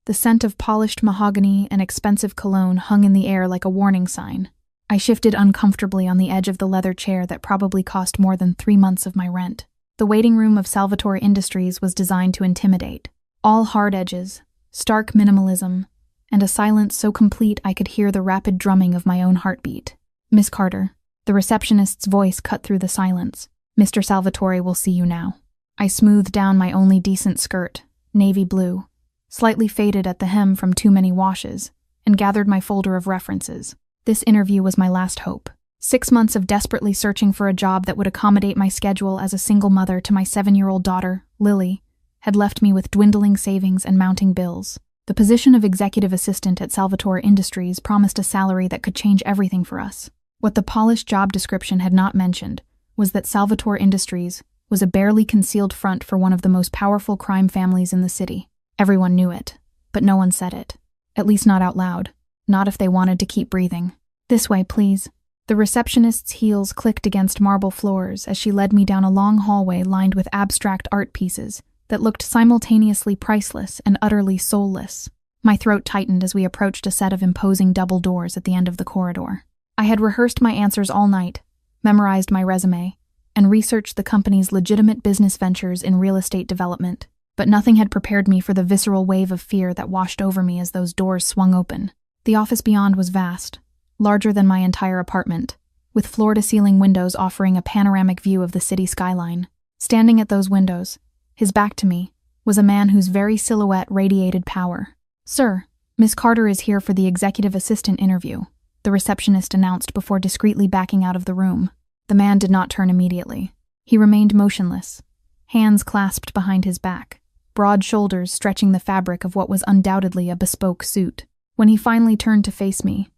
The scent of polished mahogany and expensive cologne hung in the air like a warning sign. I shifted uncomfortably on the edge of the leather chair that probably cost more than 3 months of my rent. The waiting room of Salvatore Industries was designed to intimidate. All hard edges, stark minimalism, and a silence so complete I could hear the rapid drumming of my own heartbeat. "Miss Carter." The receptionist's voice cut through the silence. "Mr. Salvatore will see you now." I smoothed down my only decent skirt, navy blue, slightly faded at the hem from too many washes, and gathered my folder of references. This interview was my last hope. 6 months of desperately searching for a job that would accommodate my schedule as a single mother to my 7-year-old daughter, Lily, had left me with dwindling savings and mounting bills. The position of executive assistant at Salvatore Industries promised a salary that could change everything for us. What the polished job description had not mentioned was that Salvatore Industries was a barely concealed front for one of the most powerful crime families in the city. Everyone knew it, but no one said it. At least not out loud. Not if they wanted to keep breathing. "This way, please." The receptionist's heels clicked against marble floors as she led me down a long hallway lined with abstract art pieces that looked simultaneously priceless and utterly soulless. My throat tightened as we approached a set of imposing double doors at the end of the corridor. I had rehearsed my answers all night, memorized my resume, and researched the company's legitimate business ventures in real estate development, but nothing had prepared me for the visceral wave of fear that washed over me as those doors swung open. The office beyond was vast, larger than my entire apartment, with floor-to-ceiling windows offering a panoramic view of the city skyline. Standing at those windows, his back to me, was a man whose very silhouette radiated power. "Sir, Miss Carter is here for the executive assistant interview," the receptionist announced before discreetly backing out of the room. The man did not turn immediately. He remained motionless, hands clasped behind his back, broad shoulders stretching the fabric of what was undoubtedly a bespoke suit. When he finally turned to face me,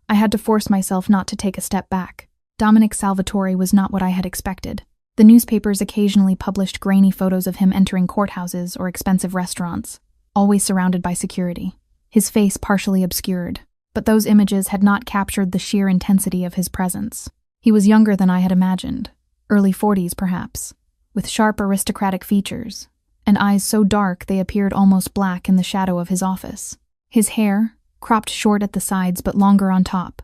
I had to force myself not to take a step back. Dominic Salvatore was not what I had expected. The newspapers occasionally published grainy photos of him entering courthouses or expensive restaurants, always surrounded by security, his face partially obscured. But those images had not captured the sheer intensity of his presence. He was younger than I had imagined, early 40s perhaps, with sharp aristocratic features, and eyes so dark they appeared almost black in the shadow of his office. His hair, cropped short at the sides but longer on top,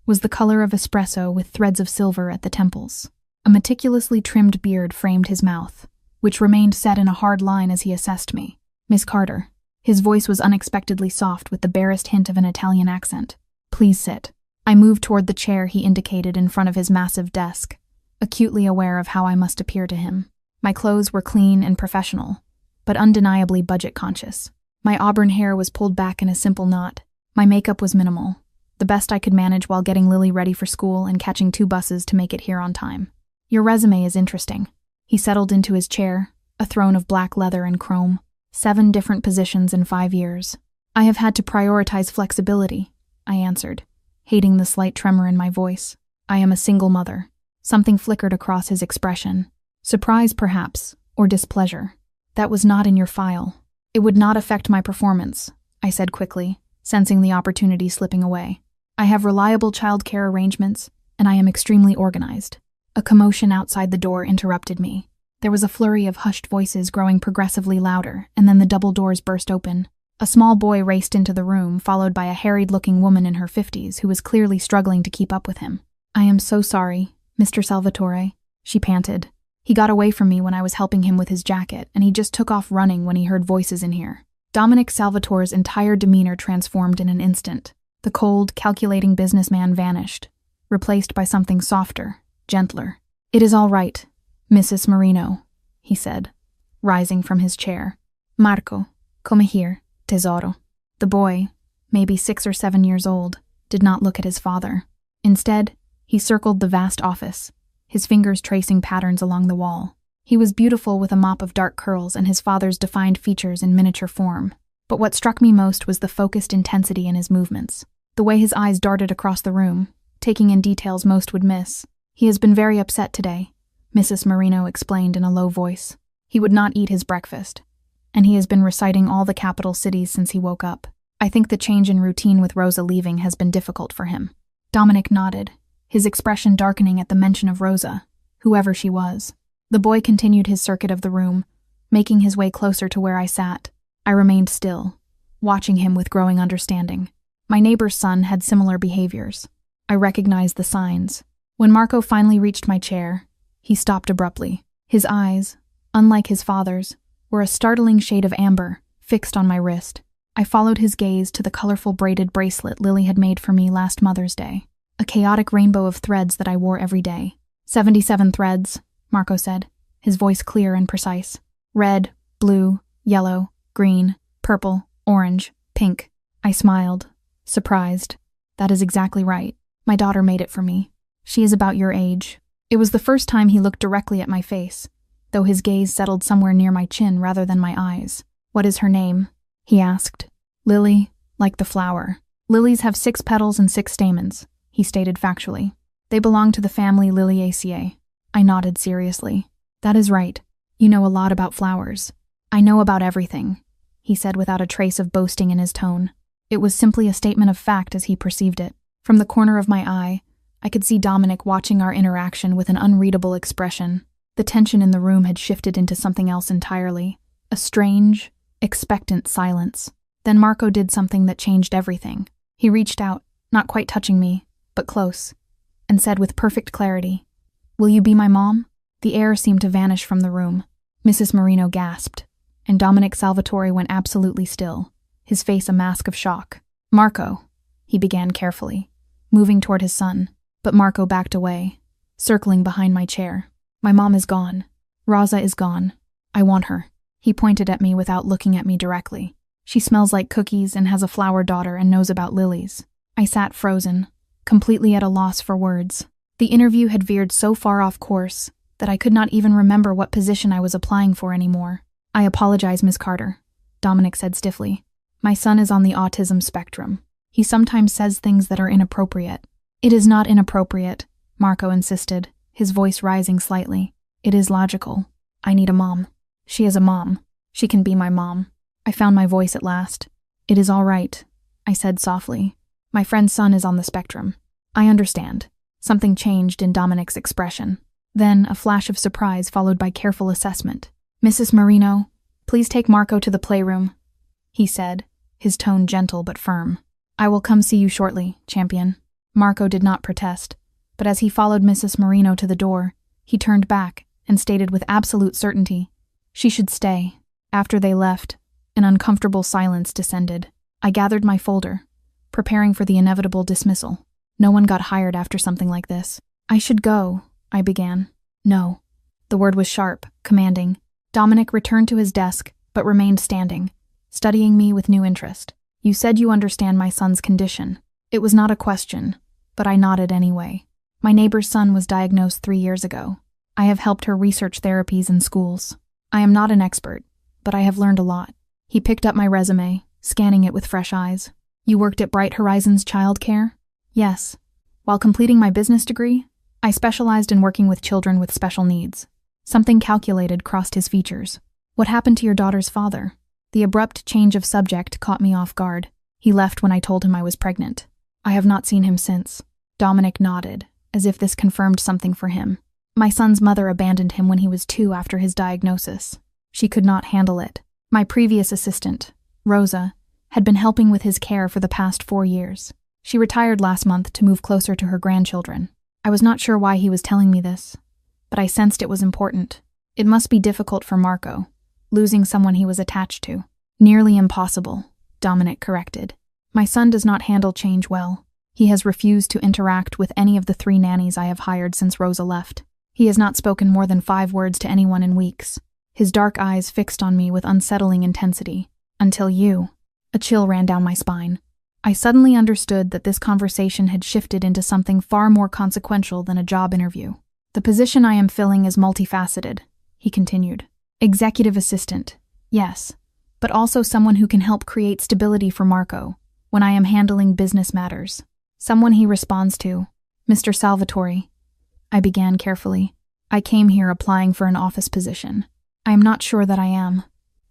was the color of espresso with threads of silver at the temples. A meticulously trimmed beard framed his mouth, which remained set in a hard line as he assessed me. "Miss Carter." His voice was unexpectedly soft with the barest hint of an Italian accent. "Please sit." I moved toward the chair he indicated in front of his massive desk, acutely aware of how I must appear to him. My clothes were clean and professional, but undeniably budget-conscious. My auburn hair was pulled back in a simple knot. My makeup was minimal, the best I could manage while getting Lily ready for school and catching 2 buses to make it here on time. "Your resume is interesting." He settled into his chair, a throne of black leather and chrome. 7 different positions in 5 years. "I have had to prioritize flexibility," I answered, hating the slight tremor in my voice. "I am a single mother." Something flickered across his expression. Surprise, perhaps, or displeasure. "That was not in your file." "It would not affect my performance," I said quickly, sensing the opportunity slipping away. "I have reliable childcare arrangements, and I am extremely organized." A commotion outside the door interrupted me. There was a flurry of hushed voices growing progressively louder, and then the double doors burst open. A small boy raced into the room, followed by a harried-looking woman in her 50s who was clearly struggling to keep up with him. "I am so sorry, Mr. Salvatore," she panted. "He got away from me when I was helping him with his jacket, and he just took off running when he heard voices in here." Dominic Salvatore's entire demeanor transformed in an instant. The cold, calculating businessman vanished, replaced by something softer, gentler. "It is all right, Mrs. Marino," he said, rising from his chair. "Marco, come here, tesoro." The boy, maybe 6 or 7 years old, did not look at his father. Instead, he circled the vast office, his fingers tracing patterns along the wall. He was beautiful with a mop of dark curls and his father's defined features in miniature form. But what struck me most was the focused intensity in his movements. The way his eyes darted across the room, taking in details most would miss. "He has been very upset today," Mrs. Marino explained in a low voice. "He would not eat his breakfast, and he has been reciting all the capital cities since he woke up. I think the change in routine with Rosa leaving has been difficult for him." Dominic nodded, his expression darkening at the mention of Rosa, whoever she was. The boy continued his circuit of the room, making his way closer to where I sat. I remained still, watching him with growing understanding. My neighbor's son had similar behaviors. I recognized the signs. When Marco finally reached my chair, he stopped abruptly. His eyes, unlike his father's, were a startling shade of amber, fixed on my wrist. I followed his gaze to the colorful braided bracelet Lily had made for me last Mother's Day, a chaotic rainbow of threads that I wore every day. 77 threads, Marco said, his voice clear and precise. Red, blue, yellow, green, purple, orange, pink. I smiled, surprised. That is exactly right. My daughter made it for me. She is about your age. It was the first time he looked directly at my face, though his gaze settled somewhere near my chin rather than my eyes. What is her name? He asked. Lily, like the flower. Lilies have 6 petals and 6 stamens, he stated factually. They belong to the family Liliaceae. I nodded seriously. That is right. You know a lot about flowers. I know about everything, he said without a trace of boasting in his tone. It was simply a statement of fact as he perceived it. From the corner of my eye, I could see Dominic watching our interaction with an unreadable expression. The tension in the room had shifted into something else entirely. A strange, expectant silence. Then Marco did something that changed everything. He reached out, not quite touching me, but close, and said with perfect clarity, "Will you be my mom?" The air seemed to vanish from the room. Mrs. Marino gasped, and Dominic Salvatore went absolutely still, his face a mask of shock. "Marco," he began carefully, moving toward his son, but Marco backed away, circling behind my chair. "My mom is gone. Rosa is gone. I want her." He pointed at me without looking at me directly. "She smells like cookies and has a flower daughter and knows about lilies." I sat frozen, completely at a loss for words. The interview had veered so far off course that I could not even remember what position I was applying for anymore. "I apologize, Miss Carter," Dominic said stiffly. "My son is on the autism spectrum. He sometimes says things that are inappropriate." "It is not inappropriate," Marco insisted, his voice rising slightly. "It is logical. I need a mom. She is a mom. She can be my mom." I found my voice at last. "It is all right," I said softly. "My friend's son is on the spectrum. I understand." Something changed in Dominic's expression. Then a flash of surprise followed by careful assessment. "Mrs. Marino, please take Marco to the playroom," he said, his tone gentle but firm. "I will come see you shortly, champion." Marco did not protest, but as he followed Mrs. Marino to the door, he turned back and stated with absolute certainty, "She should stay." After they left, an uncomfortable silence descended. I gathered my folder, preparing for the inevitable dismissal. No one got hired after something like this. "I should go," I began. "No." The word was sharp, commanding. Dominic returned to his desk, but remained standing, studying me with new interest. "You said you understand my son's condition." It was not a question, but I nodded anyway. "My neighbor's son was diagnosed 3 years ago. I have helped her research therapies in schools. I am not an expert, but I have learned a lot." He picked up my resume, scanning it with fresh eyes. "You worked at Bright Horizons Childcare?" "Yes. While completing my business degree, I specialized in working with children with special needs." Something calculated crossed his features. "What happened to your daughter's father?" The abrupt change of subject caught me off guard. "He left when I told him I was pregnant. I have not seen him since." Dominic nodded, as if this confirmed something for him. "My son's mother abandoned him when he was 2 after his diagnosis. She could not handle it. My previous assistant, Rosa, had been helping with his care for the past 4 years. She retired last month to move closer to her grandchildren. I was not sure why he was telling me this, but I sensed it was important. It must be difficult for Marco, losing someone he was attached to." "Nearly impossible," Dominic corrected. "My son does not handle change well. He has refused to interact with any of the 3 nannies I have hired since Rosa left. He has not spoken more than 5 words to anyone in weeks." His dark eyes fixed on me with unsettling intensity. "Until you." A chill ran down my spine. I suddenly understood that this conversation had shifted into something far more consequential than a job interview. "The position I am filling is multifaceted," he continued. "Executive assistant, yes, but also someone who can help create stability for Marco when I am handling business matters. Someone he responds to." "Mr. Salvatore," I began carefully, "I came here applying for an office position. I am not sure that I am."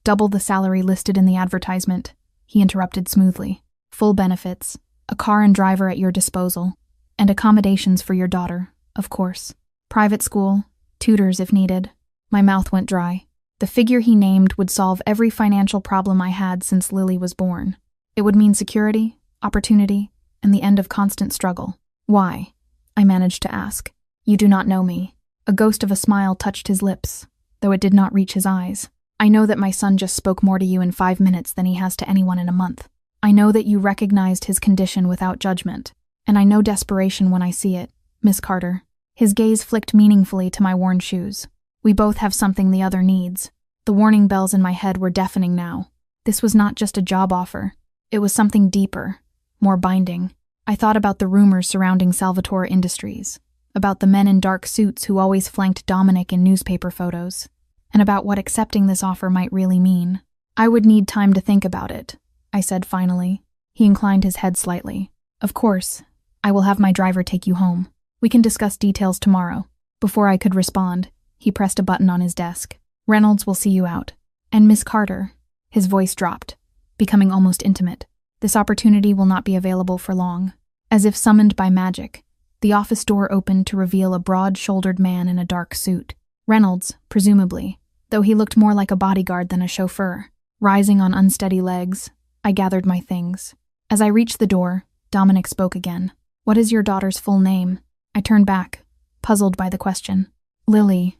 "Double the salary listed in the advertisement," he interrupted smoothly. "Full benefits, a car and driver at your disposal, and accommodations for your daughter, of course. Private school, tutors if needed." My mouth went dry. The figure he named would solve every financial problem I had since Lily was born. It would mean security, opportunity, and the end of constant struggle. Why? I managed to ask. You do not know me. A ghost of a smile touched his lips, though it did not reach his eyes. I know that my son just spoke more to you in 5 minutes than he has to anyone in a month. I know that you recognized his condition without judgment, and I know desperation when I see it, Miss Carter. His gaze flicked meaningfully to my worn shoes. We both have something the other needs. The warning bells in my head were deafening now. This was not just a job offer. It was something deeper, more binding. I thought about the rumors surrounding Salvatore Industries, about the men in dark suits who always flanked Dominic in newspaper photos, and about what accepting this offer might really mean. I would need time to think about it, I said finally. He inclined his head slightly. Of course, I will have my driver take you home. We can discuss details tomorrow. Before I could respond, he pressed a button on his desk. Reynolds will see you out. And Miss Carter, his voice dropped, becoming almost intimate. This opportunity will not be available for long. As if summoned by magic, the office door opened to reveal a broad-shouldered man in a dark suit. Reynolds, presumably, though he looked more like a bodyguard than a chauffeur. Rising on unsteady legs, I gathered my things. As I reached the door, Dominic spoke again. What is your daughter's full name? I turned back, puzzled by the question. Lily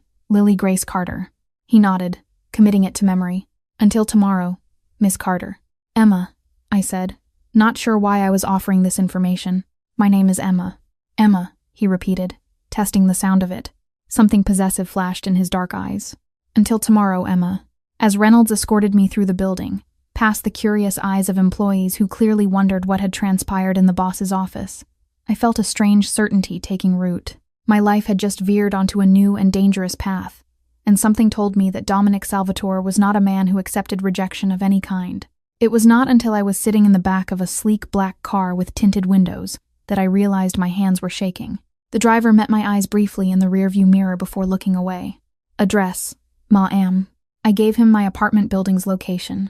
Grace Carter. He nodded, committing it to memory. Until tomorrow, Miss Carter. Emma, I said, not sure why I was offering this information. My name is Emma. Emma, he repeated, testing the sound of it. Something possessive flashed in his dark eyes. Until tomorrow, Emma. As Reynolds escorted me through the building, past the curious eyes of employees who clearly wondered what had transpired in the boss's office, I felt a strange certainty taking root. My life had just veered onto a new and dangerous path, and something told me that Dominic Salvatore was not a man who accepted rejection of any kind. It was not until I was sitting in the back of a sleek black car with tinted windows that I realized my hands were shaking. The driver met my eyes briefly in the rearview mirror before looking away. Address, Ma'am. I gave him my apartment building's location,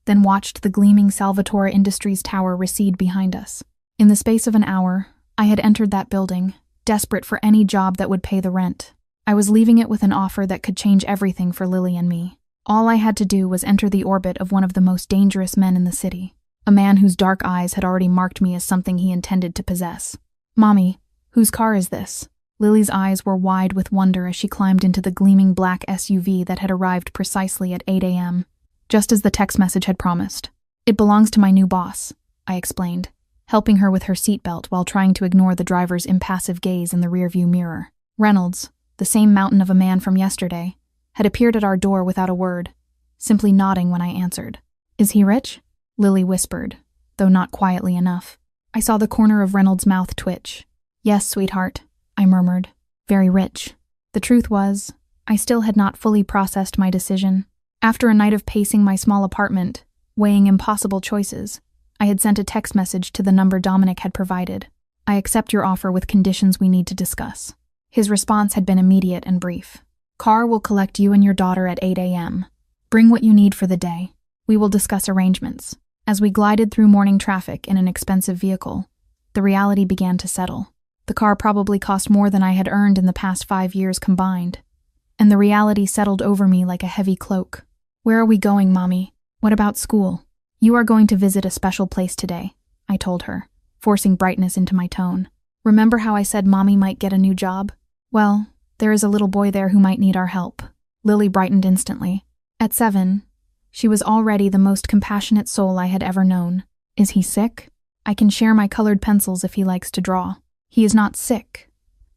then watched the gleaming Salvatore Industries tower recede behind us. In the space of an hour, I had entered that building, desperate for any job that would pay the rent. I was leaving it with an offer that could change everything for Lily and me. All I had to do was enter the orbit of one of the most dangerous men in the city, a man whose dark eyes had already marked me as something he intended to possess. Mommy, whose car is this? Lily's eyes were wide with wonder as she climbed into the gleaming black SUV that had arrived precisely at 8 a.m., just as the text message had promised. It belongs to my new boss, I explained, helping her with her seatbelt while trying to ignore the driver's impassive gaze in the rearview mirror. Reynolds, the same mountain of a man from yesterday, had appeared at our door without a word, simply nodding when I answered. Is he rich? Lily whispered, though not quietly enough. I saw the corner of Reynolds' mouth twitch. Yes, sweetheart, I murmured. Very rich. The truth was, I still had not fully processed my decision. After a night of pacing my small apartment, weighing impossible choices, I had sent a text message to the number Dominic had provided. I accept your offer with conditions we need to discuss. His response had been immediate and brief. Car will collect you and your daughter at 8 a.m. Bring what you need for the day. We will discuss arrangements. As we glided through morning traffic in an expensive vehicle, the reality began to settle. The car probably cost more than I had earned in the past 5 years combined, and the reality settled over me like a heavy cloak. Where are we going, Mommy? What about school? You are going to visit a special place today, I told her, forcing brightness into my tone. Remember how I said Mommy might get a new job? Well, there is a little boy there who might need our help. Lily brightened instantly. At 7, she was already the most compassionate soul I had ever known. Is he sick? I can share my colored pencils if he likes to draw. He is not sick,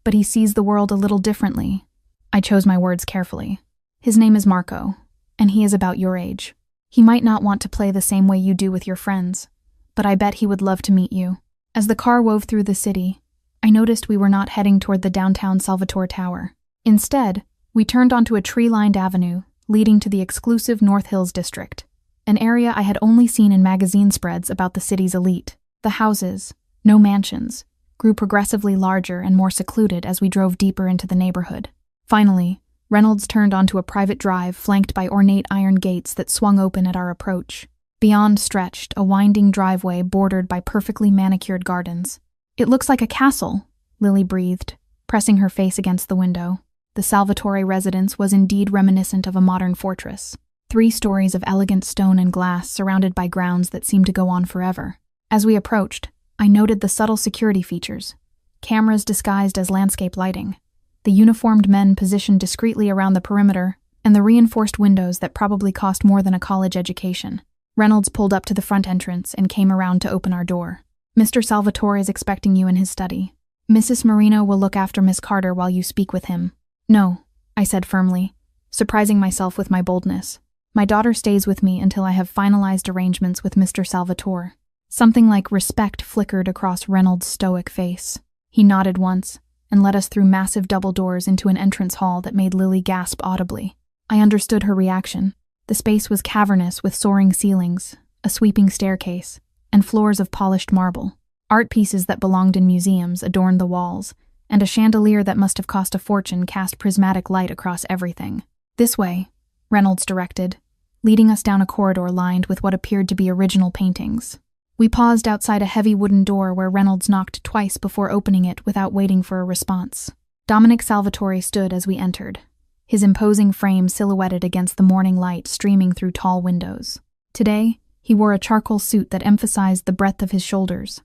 but he sees the world a little differently. I chose my words carefully. His name is Marco, and he is about your age. He might not want to play the same way you do with your friends, but I bet he would love to meet you. As the car wove through the city, I noticed we were not heading toward the downtown Salvatore Tower. Instead, we turned onto a tree-lined avenue leading to the exclusive North Hills district, an area I had only seen in magazine spreads about the city's elite. The houses, no mansions, grew progressively larger and more secluded as we drove deeper into the neighborhood. Finally, Reynolds turned onto a private drive flanked by ornate iron gates that swung open at our approach. Beyond stretched a winding driveway bordered by perfectly manicured gardens. It looks like a castle, Lily breathed, pressing her face against the window. The Salvatore residence was indeed reminiscent of a modern fortress. 3 stories of elegant stone and glass surrounded by grounds that seemed to go on forever. As we approached, I noted the subtle security features. Cameras disguised as landscape lighting, the uniformed men positioned discreetly around the perimeter, and the reinforced windows that probably cost more than a college education. Reynolds pulled up to the front entrance and came around to open our door. "Mr. Salvatore is expecting you in his study. Mrs. Marino will look after Miss Carter while you speak with him." "No," I said firmly, surprising myself with my boldness. "My daughter stays with me until I have finalized arrangements with Mr. Salvatore." Something like respect flickered across Reynolds' stoic face. He nodded once and led us through massive double doors into an entrance hall that made Lily gasp audibly. I understood her reaction. The space was cavernous with soaring ceilings, a sweeping staircase, and floors of polished marble. Art pieces that belonged in museums adorned the walls, and a chandelier that must have cost a fortune cast prismatic light across everything. "This way," Reynolds directed, leading us down a corridor lined with what appeared to be original paintings. We paused outside a heavy wooden door where Reynolds knocked twice before opening it without waiting for a response. Dominic Salvatore stood as we entered, his imposing frame silhouetted against the morning light streaming through tall windows. Today, he wore a charcoal suit that emphasized the breadth of his shoulders,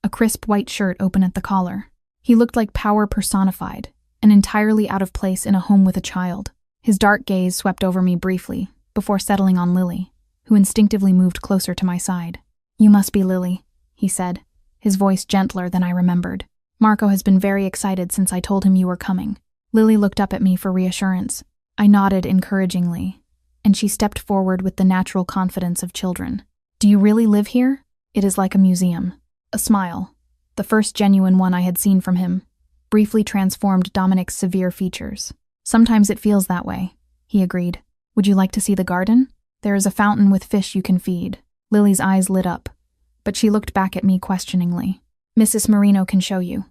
a crisp white shirt open at the collar. He looked like power personified, and entirely out of place in a home with a child. His dark gaze swept over me briefly, before settling on Lily, who instinctively moved closer to my side. "You must be Lily," he said, his voice gentler than I remembered. "Marco has been very excited since I told him you were coming." Lily looked up at me for reassurance. I nodded encouragingly, and she stepped forward with the natural confidence of children. "Do you really live here? It is like a museum." A smile, the first genuine one I had seen from him, briefly transformed Dominic's severe features. "Sometimes it feels that way," he agreed. "Would you like to see the garden? There is a fountain with fish you can feed." Lily's eyes lit up, but she looked back at me questioningly. "Mrs. Marino can show you,"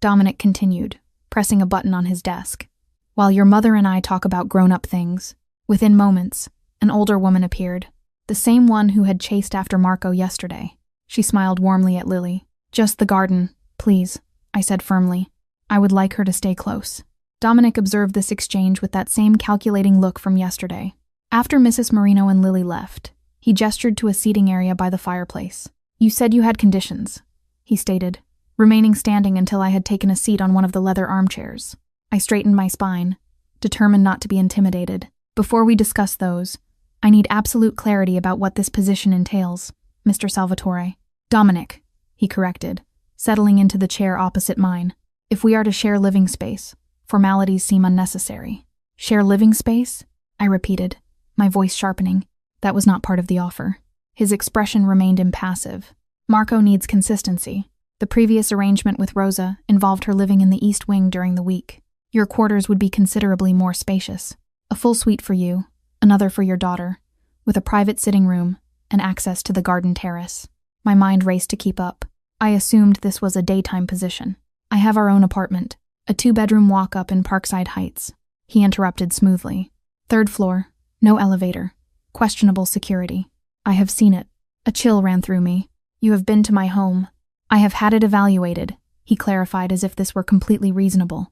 Dominic continued, pressing a button on his desk. "While your mother and I talk about grown-up things." Within moments, an older woman appeared, the same one who had chased after Marco yesterday. She smiled warmly at Lily. "Just the garden, please," I said firmly. "I would like her to stay close." Dominic observed this exchange with that same calculating look from yesterday. After Mrs. Marino and Lily left, he gestured to a seating area by the fireplace. "You said you had conditions," he stated, remaining standing until I had taken a seat on one of the leather armchairs. I straightened my spine, determined not to be intimidated. "Before we discuss those, I need absolute clarity about what this position entails, Mr. Salvatore." "Dominic," he corrected, settling into the chair opposite mine. "If we are to share living space, formalities seem unnecessary." "Share living space?" I repeated, my voice sharpening. That was not part of the offer. His expression remained impassive. "Marco needs consistency. The previous arrangement with Rosa involved her living in the East Wing during the week. Your quarters would be considerably more spacious. A full suite for you, another for your daughter, with a private sitting room and access to the garden terrace." My mind raced to keep up. I assumed this was a daytime position. "I have our own apartment, a 2-bedroom walk-up in Parkside Heights," he interrupted smoothly. "3rd floor, no elevator. Questionable security. I have seen it." A chill ran through me. "You have been to my home." "I have had it evaluated," he clarified as if this were completely reasonable.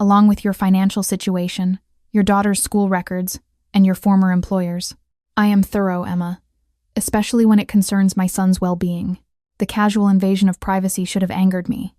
"Along with your financial situation, your daughter's school records, and your former employers. I am thorough, Emma, especially when it concerns my son's well-being." The casual invasion of privacy should have angered me,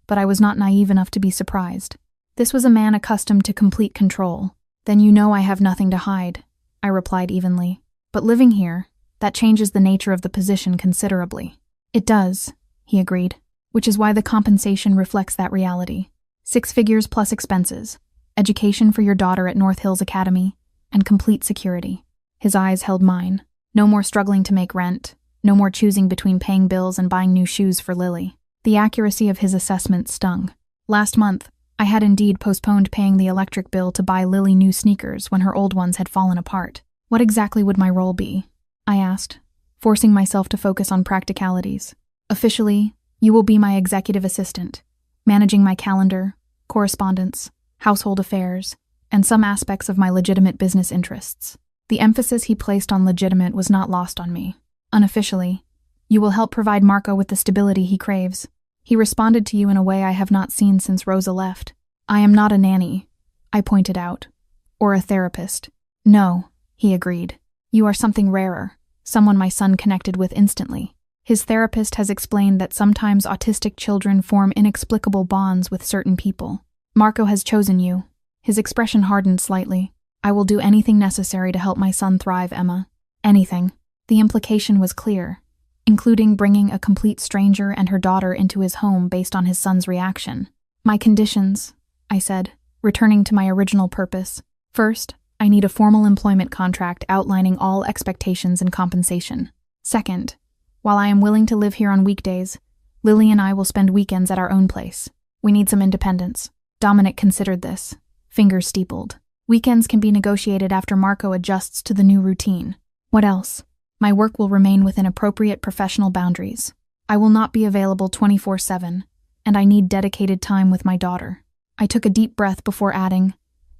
but I was not naive enough to be surprised. This was a man accustomed to complete control. "Then you know I have nothing to hide," I replied evenly. "But living here, that changes the nature of the position considerably." "It does," he agreed, "which is why the compensation reflects that reality. 6 figures plus expenses, education for your daughter at North Hills Academy, and complete security." His eyes held mine. No more struggling to make rent, no more choosing between paying bills and buying new shoes for Lily. The accuracy of his assessment stung. Last month, I had indeed postponed paying the electric bill to buy Lily new sneakers when her old ones had fallen apart. What exactly would my role be? I asked, forcing myself to focus on practicalities. "Officially, you will be my executive assistant, managing my calendar, correspondence, household affairs, and some aspects of my legitimate business interests." The emphasis he placed on legitimate was not lost on me. "Unofficially, you will help provide Marco with the stability he craves. He responded to you in a way I have not seen since Rosa left. I am not a nanny, I pointed out. Or a therapist. No, he agreed. You are something rarer, someone my son connected with instantly. His therapist has explained that sometimes autistic children form inexplicable bonds with certain people. Marco has chosen you. His expression hardened slightly. I will do anything necessary to help my son thrive, Emma. Anything. The implication was clear, including bringing a complete stranger and her daughter into his home based on his son's reaction. My conditions, I said, returning to my original purpose. First, I need a formal employment contract outlining all expectations and compensation. Second, while I am willing to live here on weekdays, Lily and I will spend weekends at our own place. We need some independence. Dominic considered this, fingers steepled. Weekends can be negotiated after Marco adjusts to the new routine. What else? My work will remain within appropriate professional boundaries. I will not be available 24/7, and I need dedicated time with my daughter. I took a deep breath before adding,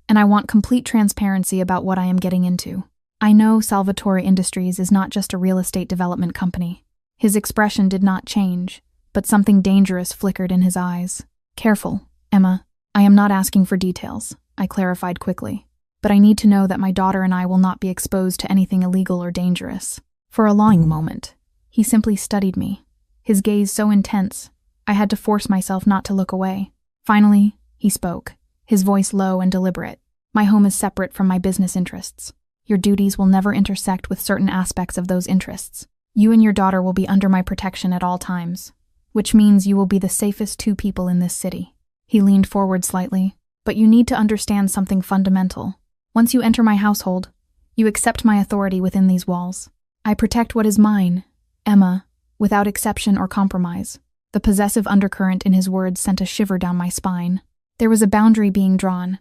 and I want complete transparency about what I am getting into. I know Salvatore Industries is not just a real estate development company. His expression did not change, but something dangerous flickered in his eyes. Careful, Emma. I am not asking for details, I clarified quickly. But I need to know that my daughter and I will not be exposed to anything illegal or dangerous. For a long moment, he simply studied me, his gaze so intense, I had to force myself not to look away. Finally, he spoke, his voice low and deliberate. My home is separate from my business interests. Your duties will never intersect with certain aspects of those interests. You and your daughter will be under my protection at all times, which means you will be the safest two people in this city. He leaned forward slightly. But you need to understand something fundamental. Once you enter my household, you accept my authority within these walls. I protect what is mine, Emma, without exception or compromise. The possessive undercurrent in his words sent a shiver down my spine. There was a boundary being drawn,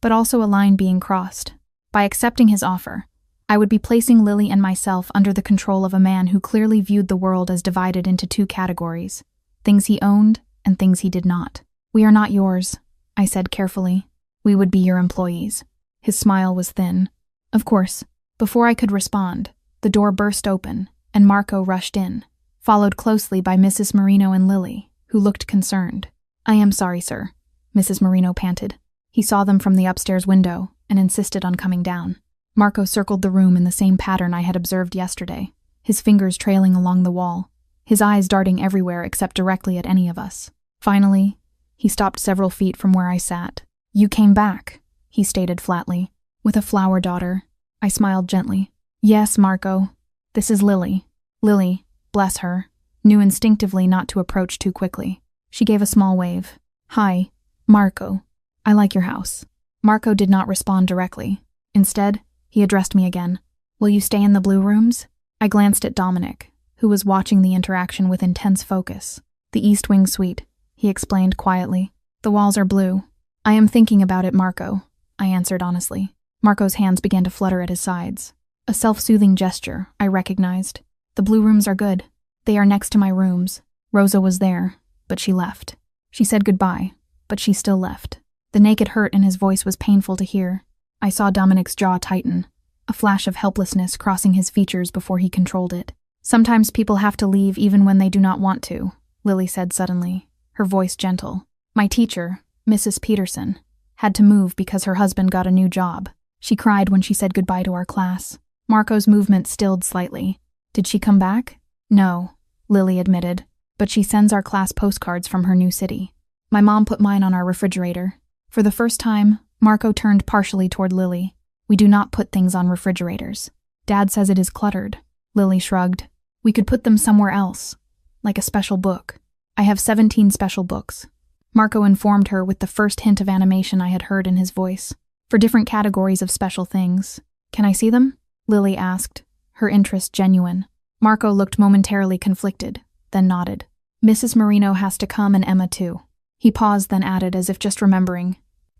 but also a line being crossed. By accepting his offer, I would be placing Lily and myself under the control of a man who clearly viewed the world as divided into two categories, things he owned and things he did not. We are not yours, I said carefully. We would be your employees. His smile was thin. Of course. Before I could respond, the door burst open, and Marco rushed in, followed closely by Mrs. Marino and Lily, who looked concerned. I am sorry, sir, Mrs. Marino panted. He saw them from the upstairs window and insisted on coming down. Marco circled the room in the same pattern I had observed yesterday, his fingers trailing along the wall, his eyes darting everywhere except directly at any of us. Finally, he stopped several feet from where I sat. You came back, he stated flatly. With a flower daughter. I smiled gently. Yes, Marco. This is Lily. Lily, bless her, knew instinctively not to approach too quickly. She gave a small wave. Hi, Marco. I like your house. Marco did not respond directly. Instead, he addressed me again. Will you stay in the blue rooms? I glanced at Dominic, who was watching the interaction with intense focus. The East Wing suite, he explained quietly. The walls are blue. I am thinking about it, Marco, I answered honestly. Marco's hands began to flutter at his sides. A self-soothing gesture, I recognized. The blue rooms are good. They are next to my rooms. Rosa was there, but she left. She said goodbye, but she still left. The naked hurt in his voice was painful to hear. I saw Dominic's jaw tighten, a flash of helplessness crossing his features before he controlled it. Sometimes people have to leave even when they do not want to, Lily said suddenly, her voice gentle. My teacher, Mrs. Peterson, had to move because her husband got a new job. She cried when she said goodbye to our class. Marco's movement stilled slightly. Did she come back? No, Lily admitted, but she sends our class postcards from her new city. My mom put mine on our refrigerator. For the first time, Marco turned partially toward Lily. We do not put things on refrigerators. Dad says it is cluttered. Lily shrugged. We could put them somewhere else, like a special book. I have 17 special books. Marco informed her with the first hint of animation I had heard in his voice. For different categories of special things. Can I see them? Lily asked, her interest genuine. Marco looked momentarily conflicted, then nodded. Mrs. Marino has to come and Emma too. He paused, then added as if just remembering.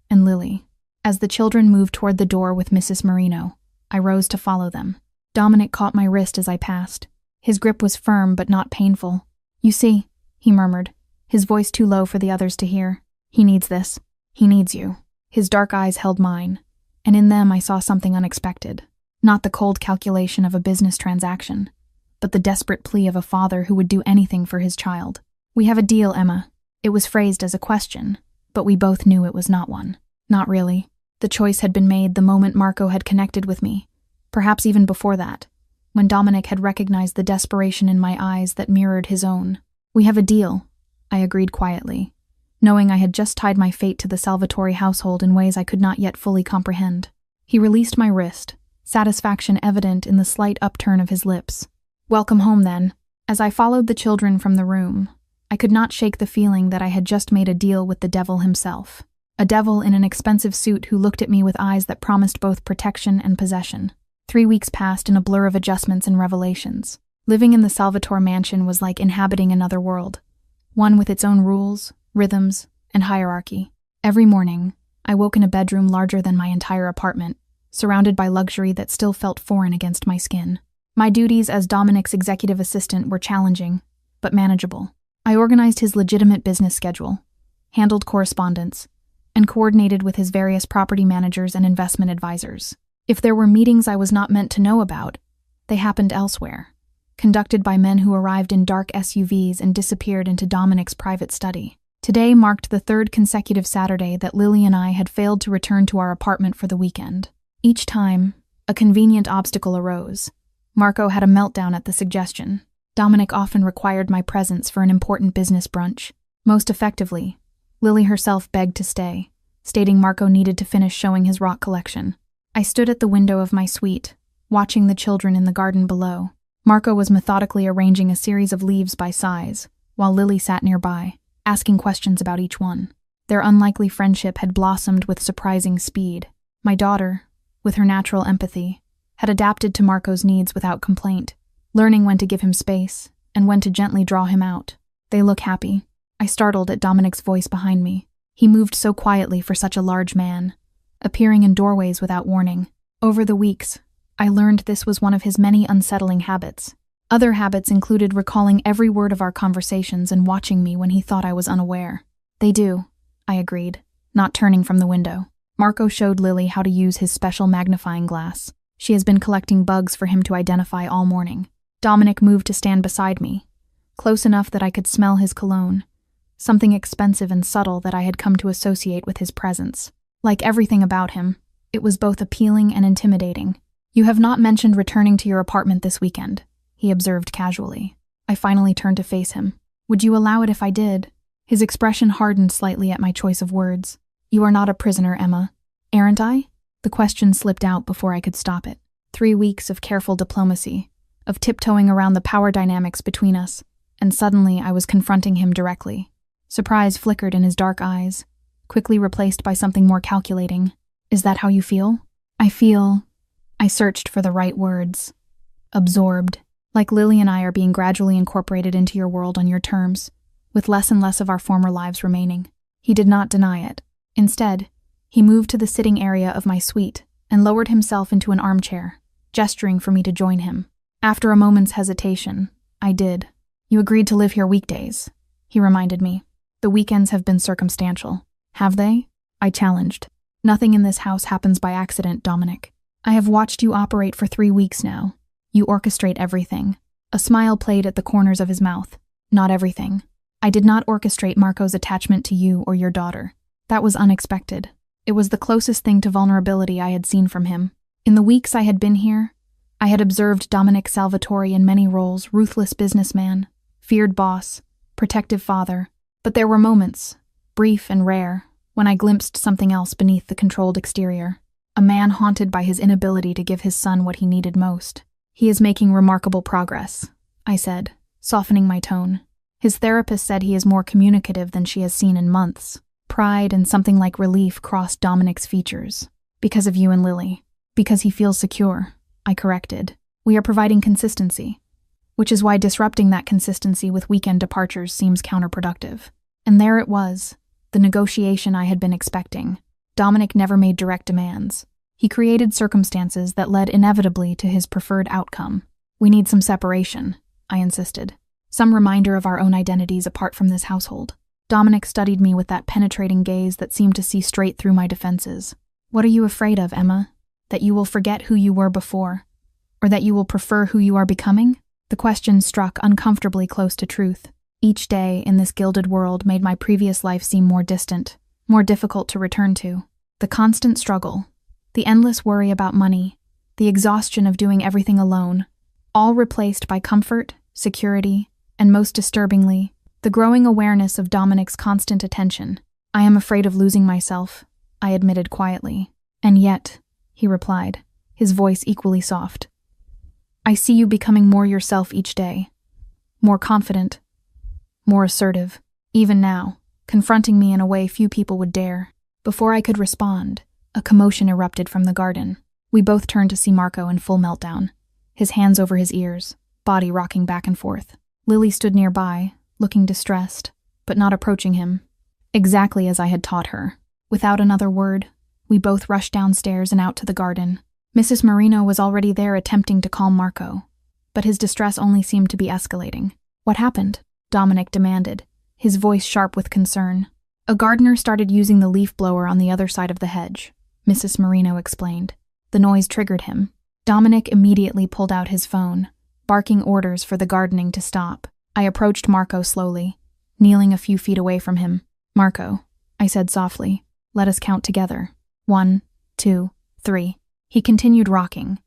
And Lily. As the children moved toward the door with Mrs. Marino, I rose to follow them. Dominic caught my wrist as I passed. His grip was firm but not painful. You see, he murmured, his voice too low for the others to hear. He needs this. He needs you. His dark eyes held mine, and in them I saw something unexpected. Not the cold calculation of a business transaction, but the desperate plea of a father who would do anything for his child. We have a deal, Emma. It was phrased as a question, but we both knew it was not one. Not really. The choice had been made the moment Marco had connected with me, perhaps even before that, when Dominic had recognized the desperation in my eyes that mirrored his own. "We have a deal," I agreed quietly, knowing I had just tied my fate to the Salvatore household in ways I could not yet fully comprehend. He released my wrist, satisfaction evident in the slight upturn of his lips. "Welcome home, then." As I followed the children from the room, I could not shake the feeling that I had just made a deal with the devil himself. A devil in an expensive suit who looked at me with eyes that promised both protection and possession. 3 weeks passed in a blur of adjustments and revelations. Living in the Salvatore mansion was like inhabiting another world, one with its own rules, rhythms, and hierarchy. Every morning, I woke in a bedroom larger than my entire apartment, surrounded by luxury that still felt foreign against my skin. My duties as Dominic's executive assistant were challenging, but manageable. I organized his legitimate business schedule, handled correspondence, and coordinated with his various property managers and investment advisors. If there were meetings I was not meant to know about, they happened elsewhere, conducted by men who arrived in dark SUVs and disappeared into Dominic's private study. Today marked the 3rd consecutive Saturday that Lily and I had failed to return to our apartment for the weekend. Each time, a convenient obstacle arose. Marco had a meltdown at the suggestion. Dominic often required my presence for an important business brunch. Most effectively, Lily herself begged to stay, stating Marco needed to finish showing his rock collection. I stood at the window of my suite, watching the children in the garden below. Marco was methodically arranging a series of leaves by size, while Lily sat nearby, asking questions about each one. Their unlikely friendship had blossomed with surprising speed. My daughter, with her natural empathy, had adapted to Marco's needs without complaint, learning when to give him space and when to gently draw him out. "They look happy." I startled at Dominic's voice behind me. He moved so quietly for such a large man, appearing in doorways without warning. Over the weeks, I learned this was one of his many unsettling habits. Other habits included recalling every word of our conversations and watching me when he thought I was unaware. "They do," I agreed, not turning from the window. Marco showed Lily how to use his special magnifying glass. She has been collecting bugs for him to identify all morning. Dominic moved to stand beside me, close enough that I could smell his cologne, something expensive and subtle that I had come to associate with his presence. Like everything about him, it was both appealing and intimidating. "You have not mentioned returning to your apartment this weekend," he observed casually. I finally turned to face him. "Would you allow it if I did?" His expression hardened slightly at my choice of words. "You are not a prisoner, Emma. Aren't I?" The question slipped out before I could stop it. 3 weeks of careful diplomacy, of tiptoeing around the power dynamics between us, and suddenly I was confronting him directly. Surprise flickered in his dark eyes, quickly replaced by something more calculating. "Is that how you feel?" I searched for the right words. "Absorbed. Like Lily and I are being gradually incorporated into your world on your terms, with less and less of our former lives remaining." He did not deny it. Instead, he moved to the sitting area of my suite and lowered himself into an armchair, gesturing for me to join him. After a moment's hesitation, I did. "You agreed to live here weekdays," he reminded me. "The weekends have been circumstantial." "Have they?" I challenged. "Nothing in this house happens by accident, Dominic. I have watched you operate for 3 weeks now. You orchestrate everything." A smile played at the corners of his mouth. "Not everything. I did not orchestrate Marco's attachment to you or your daughter. That was unexpected. It was the closest thing to vulnerability I had seen from him. In the weeks I had been here, I had observed Dominic Salvatore in many roles: ruthless businessman, feared boss, protective father. But there were moments, brief and rare, when I glimpsed something else beneath the controlled exterior. A man haunted by his inability to give his son what he needed most. "He is making remarkable progress," I said, softening my tone. "His therapist said he is more communicative than she has seen in months." Pride and something like relief crossed Dominic's features. "Because of you and Lily. Because he feels secure," I corrected. "We are providing consistency, which is why disrupting that consistency with weekend departures seems counterproductive." And there it was, the negotiation I had been expecting. Dominic never made direct demands. He created circumstances that led inevitably to his preferred outcome. "We need some separation," I insisted. "Some reminder of our own identities apart from this household." Dominic studied me with that penetrating gaze that seemed to see straight through my defenses. "What are you afraid of, Emma? That you will forget who you were before? Or that you will prefer who you are becoming?" The question struck uncomfortably close to truth. Each day in this gilded world made my previous life seem more distant, more difficult to return to. The constant struggle, the endless worry about money, the exhaustion of doing everything alone, all replaced by comfort, security, and most disturbingly, the growing awareness of Dominic's constant attention. I am afraid of losing myself, I admitted quietly. And yet, he replied, his voice equally soft. I see you becoming more yourself each day, more confident, more assertive, even now, confronting me in a way few people would dare. Before I could respond, a commotion erupted from the garden. We both turned to see Marco in full meltdown, his hands over his ears, body rocking back and forth. Lily stood nearby, looking distressed, but not approaching him, exactly as I had taught her. Without another word, we both rushed downstairs and out to the garden. Mrs. Marino was already there attempting to calm Marco, but his distress only seemed to be escalating. What happened? Dominic demanded, his voice sharp with concern. A gardener started using the leaf blower on the other side of the hedge, Mrs. Marino explained. The noise triggered him. Dominic immediately pulled out his phone, barking orders for the gardening to stop. I approached Marco slowly, kneeling a few feet away from him. Marco, I said softly, let us count together. 1, 2, 3. He continued rocking,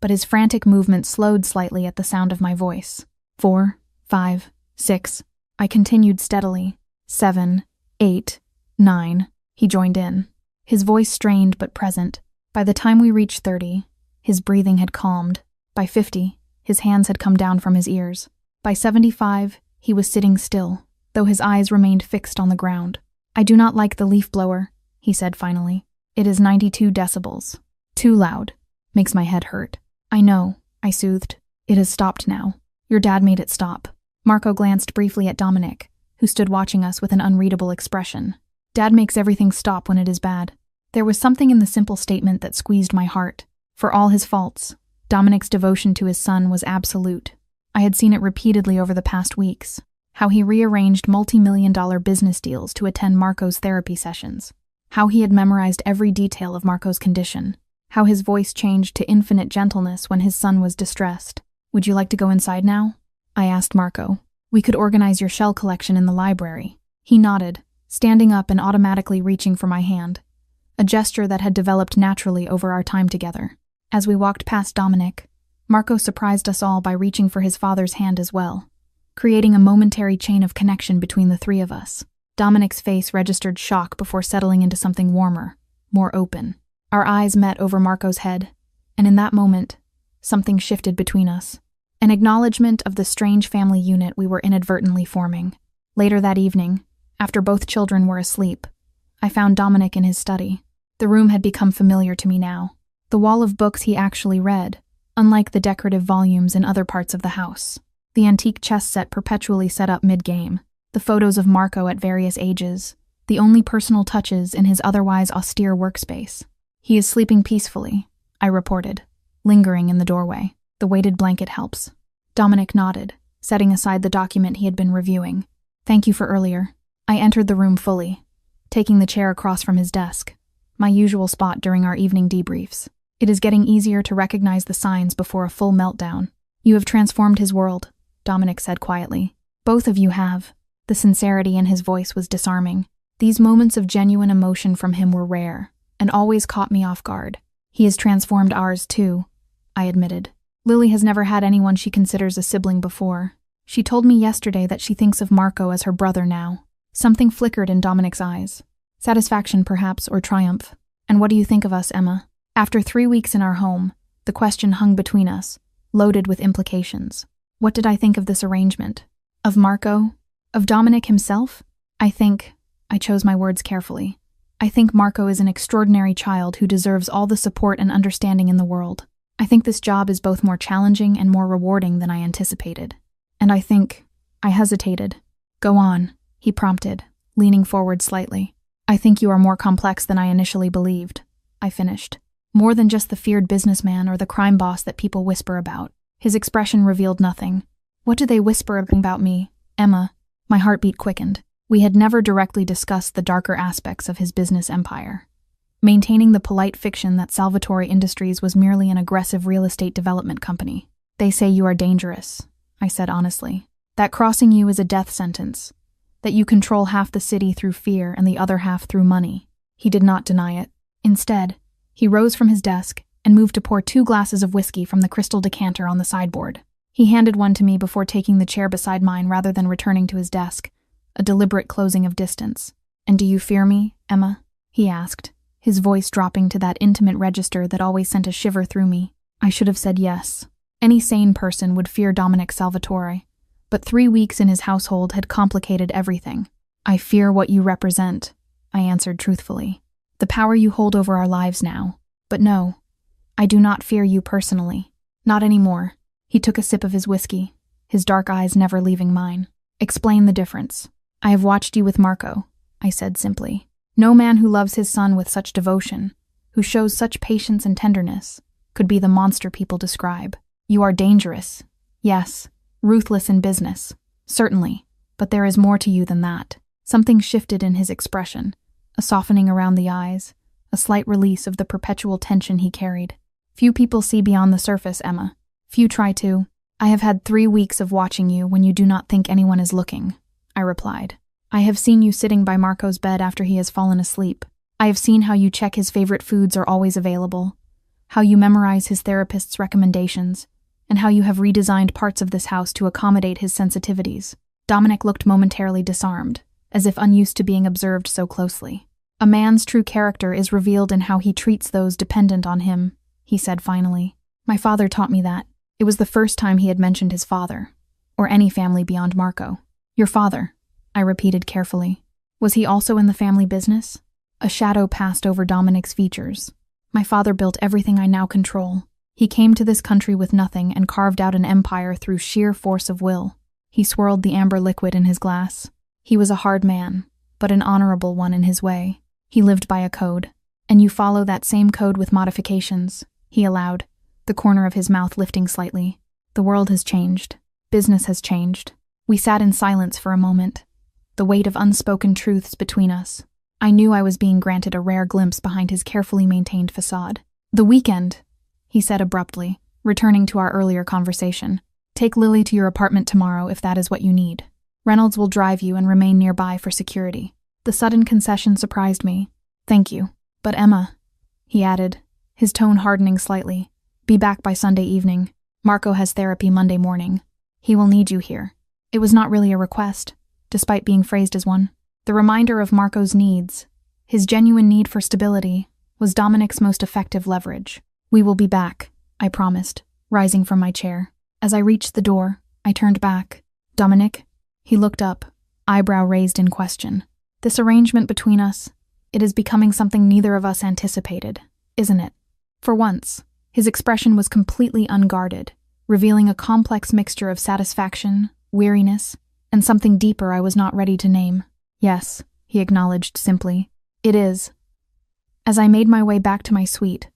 but his frantic movement slowed slightly at the sound of my voice. 4, 5, 6. I continued steadily. 7, 8, 9. He joined in. His voice strained but present. By the time we reached 30, his breathing had calmed. By 50, his hands had come down from his ears. By 75, he was sitting still, though his eyes remained fixed on the ground. I do not like the leaf blower, he said finally. It is 92 decibels. Too loud. Makes my head hurt. I know, I soothed. It has stopped now. Your dad made it stop. Marco glanced briefly at Dominic, who stood watching us with an unreadable expression. Dad makes everything stop when it is bad. There was something in the simple statement that squeezed my heart. For all his faults, Dominic's devotion to his son was absolute. I had seen it repeatedly over the past weeks. How he rearranged multi-million-dollar business deals to attend Marco's therapy sessions. How he had memorized every detail of Marco's condition. How his voice changed to infinite gentleness when his son was distressed. Would you like to go inside now? I asked Marco. We could organize your shell collection in the library. He nodded, standing up and automatically reaching for my hand, a gesture that had developed naturally over our time together. As we walked past Dominic, Marco surprised us all by reaching for his father's hand as well, creating a momentary chain of connection between the three of us. Dominic's face registered shock before settling into something warmer, more open. Our eyes met over Marco's head, and in that moment, something shifted between us. An acknowledgement of the strange family unit we were inadvertently forming. Later that evening, after both children were asleep, I found Dominic in his study. The room had become familiar to me now. The wall of books he actually read, unlike the decorative volumes in other parts of the house. The antique chess set perpetually set up mid-game. The photos of Marco at various ages, the only personal touches in his otherwise austere workspace. He is sleeping peacefully, I reported, lingering in the doorway. The weighted blanket helps. Dominic nodded, setting aside the document he had been reviewing. Thank you for earlier. I entered the room fully, taking the chair across from his desk, my usual spot during our evening debriefs. It is getting easier to recognize the signs before a full meltdown. You have transformed his world, Dominic said quietly. Both of you have. The sincerity in his voice was disarming. These moments of genuine emotion from him were rare, and always caught me off guard. He has transformed ours too, I admitted. Lily has never had anyone she considers a sibling before. She told me yesterday that she thinks of Marco as her brother now. Something flickered in Dominic's eyes. Satisfaction, perhaps, or triumph. And what do you think of us, Emma? After 3 weeks in our home, the question hung between us, loaded with implications. What did I think of this arrangement? Of Marco? Of Dominic himself? I chose my words carefully. I think Marco is an extraordinary child who deserves all the support and understanding in the world. I think this job is both more challenging and more rewarding than I anticipated. And I hesitated. Go on, he prompted, leaning forward slightly. I think you are more complex than I initially believed, I finished. More than just the feared businessman or the crime boss that people whisper about. His expression revealed nothing. What do they whisper about me, Emma? My heartbeat quickened. We had never directly discussed the darker aspects of his business empire. Maintaining the polite fiction that Salvatore Industries was merely an aggressive real estate development company. They say you are dangerous, I said honestly. That crossing you is a death sentence. That you control half the city through fear and the other half through money. He did not deny it. Instead, he rose from his desk and moved to pour 2 glasses of whiskey from the crystal decanter on the sideboard. He handed one to me before taking the chair beside mine rather than returning to his desk, a deliberate closing of distance. "And do you fear me, Emma?" he asked, his voice dropping to that intimate register that always sent a shiver through me. I should have said yes. Any sane person would fear Dominic Salvatore, but 3 weeks in his household had complicated everything. "I fear what you represent," I answered truthfully. "The power you hold over our lives now. But no, I do not fear you personally. Not anymore." He took a sip of his whiskey, his dark eyes never leaving mine. "Explain the difference." "I have watched you with Marco," I said simply. "No man who loves his son with such devotion, who shows such patience and tenderness, could be the monster people describe. You are dangerous. Yes, ruthless in business. Certainly. But there is more to you than that." Something shifted in his expression, a softening around the eyes, a slight release of the perpetual tension he carried. "Few people see beyond the surface, Emma. Few try to. I have had 3 weeks of watching you when you do not think anyone is looking," I replied. "I have seen you sitting by Marco's bed after he has fallen asleep. I have seen how you check his favorite foods are always available, how you memorize his therapist's recommendations, and how you have redesigned parts of this house to accommodate his sensitivities." Dominic looked momentarily disarmed, as if unused to being observed so closely. "A man's true character is revealed in how he treats those dependent on him," he said finally. "My father taught me that." It was the first time he had mentioned his father, or any family beyond Marco. "Your father," I repeated carefully. "Was he also in the family business?" A shadow passed over Dominic's features. "My father built everything I now control. He came to this country with nothing and carved out an empire through sheer force of will." He swirled the amber liquid in his glass. "He was a hard man, but an honorable one in his way. He lived by a code. And you follow that same code with modifications," he allowed, the corner of his mouth lifting slightly. "The world has changed. Business has changed." We sat in silence for a moment, the weight of unspoken truths between us. I knew I was being granted a rare glimpse behind his carefully maintained facade. "The weekend," he said abruptly, returning to our earlier conversation. "Take Lily to your apartment tomorrow if that is what you need. Reynolds will drive you and remain nearby for security." The sudden concession surprised me. "Thank you. But Emma," he added, his tone hardening slightly, "be back by Sunday evening. Marco has therapy Monday morning. He will need you here." It was not really a request, despite being phrased as one. The reminder of Marco's needs, his genuine need for stability, was Dominic's most effective leverage. "We will be back," I promised, rising from my chair. As I reached the door, I turned back. "Dominic?" He looked up, eyebrow raised in question. "This arrangement between us, it is becoming something neither of us anticipated, isn't it?" For once, his expression was completely unguarded, revealing a complex mixture of satisfaction, weariness, and something deeper I was not ready to name. "Yes," he acknowledged simply. "It is." As I made my way back to my suite,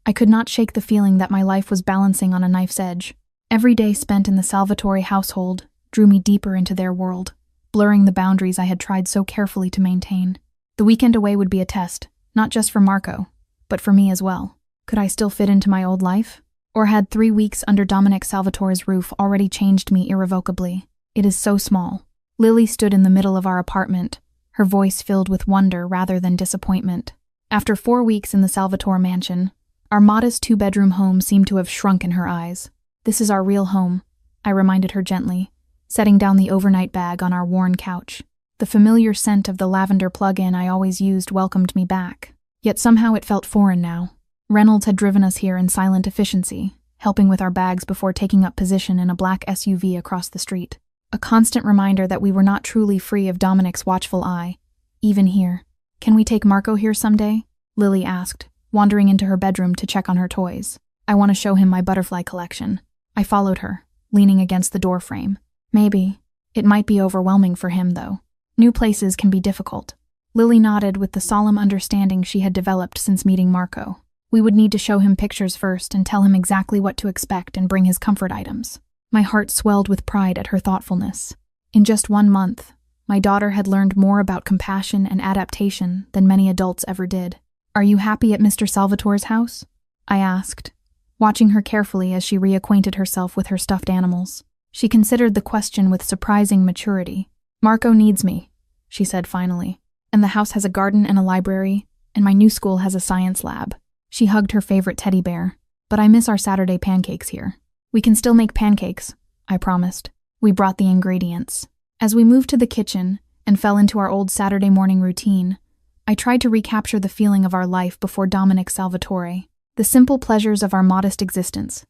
I could not shake the feeling that my life was balancing on a knife's edge. Every day spent in the Salvatore household drew me deeper into their world, blurring the boundaries I had tried so carefully to maintain. The weekend away would be a test, not just for Marco, but for me as well. Could I still fit into my old life? Or had 3 weeks under Dominic Salvatore's roof already changed me irrevocably? It is so small. Lily stood in the middle of our apartment, her voice filled with wonder rather than disappointment. After 4 weeks in the Salvatore mansion, our modest 2-bedroom home seemed to have shrunk in her eyes. "This is our real home," I reminded her gently, setting down the overnight bag on our worn couch. The familiar scent of the lavender plug-in I always used welcomed me back. Yet somehow it felt foreign now. Reynolds had driven us here in silent efficiency, helping with our bags before taking up position in a black SUV across the street. A constant reminder that we were not truly free of Dominic's watchful eye, even here. "Can we take Marco here someday?" Lily asked, wandering into her bedroom to check on her toys. "I want to show him my butterfly collection." I followed her, leaning against the doorframe. "Maybe. It might be overwhelming for him, though. New places can be difficult." Lily nodded with the solemn understanding she had developed since meeting Marco. We would need to show him pictures first and tell him exactly what to expect and bring his comfort items. My heart swelled with pride at her thoughtfulness. In just 1 month, my daughter had learned more about compassion and adaptation than many adults ever did. "Are you happy at Mr. Salvatore's house?" I asked, watching her carefully as she reacquainted herself with her stuffed animals. She considered the question with surprising maturity. "Marco needs me," she said finally. "And the house has a garden and a library, and my new school has a science lab. She hugged her favorite teddy bear. But I miss our Saturday pancakes here. We can still make pancakes, I promised. We brought the ingredients. As we moved to the kitchen and fell into our old Saturday morning routine, I tried to recapture the feeling of our life before Dominic Salvatore, the simple pleasures of our modest existence.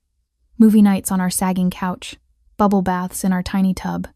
Movie nights on our sagging couch, bubble baths in our tiny tub,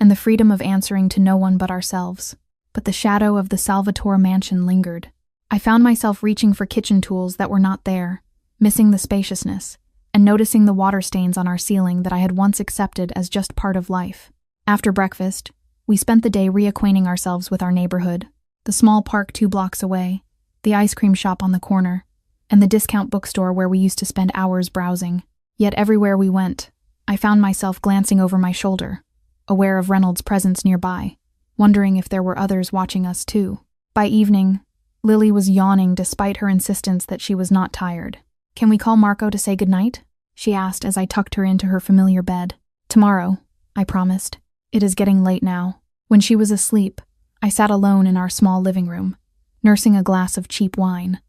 and the freedom of answering to no one but ourselves. But the shadow of the Salvatore mansion lingered. I found myself reaching for kitchen tools that were not there, missing the spaciousness, and noticing the water stains on our ceiling that I had once accepted as just part of life. After breakfast, we spent the day reacquainting ourselves with our neighborhood, the small park 2 blocks away, the ice cream shop on the corner, and the discount bookstore where we used to spend hours browsing. Yet everywhere we went, I found myself glancing over my shoulder, aware of Reynolds' presence nearby, wondering if there were others watching us too. By evening, Lily was yawning despite her insistence that she was not tired. "Can we call Marco to say goodnight?" she asked as I tucked her into her familiar bed. "Tomorrow," I promised. "It is getting late now." When she was asleep, I sat alone in our small living room, nursing a glass of cheap wine,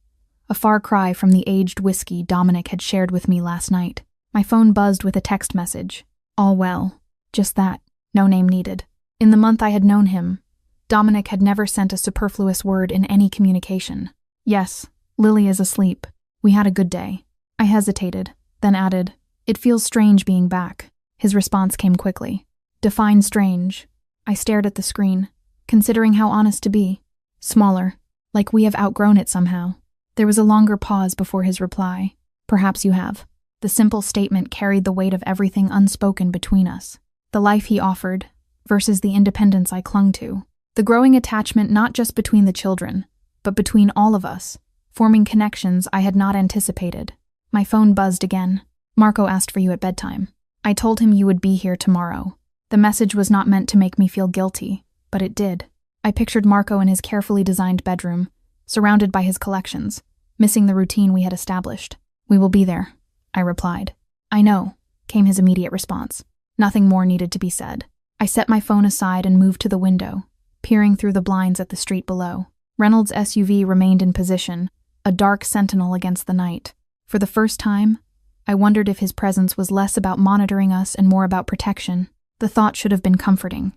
a far cry from the aged whiskey Dominic had shared with me last night. My phone buzzed with a text message. All well. Just that. No name needed. In the month I had known him, Dominic had never sent a superfluous word in any communication. "Yes, Lily is asleep. We had a good day." I hesitated, then added, "It feels strange being back." His response came quickly. "Define strange." I stared at the screen, considering how honest to be. "Smaller, like we have outgrown it somehow." There was a longer pause before his reply. "Perhaps you have." The simple statement carried the weight of everything unspoken between us. The life he offered, versus the independence I clung to. The growing attachment not just between the children, but between all of us, forming connections I had not anticipated. My phone buzzed again. "Marco asked for you at bedtime. I told him you would be here tomorrow." The message was not meant to make me feel guilty, but it did. I pictured Marco in his carefully designed bedroom, surrounded by his collections, missing the routine we had established. "We will be there," I replied. "I know," came his immediate response. Nothing more needed to be said. I set my phone aside and moved to the window, peering through the blinds at the street below. Reynolds' SUV remained in position, a dark sentinel against the night. For the first time, I wondered if his presence was less about monitoring us and more about protection. The thought should have been comforting.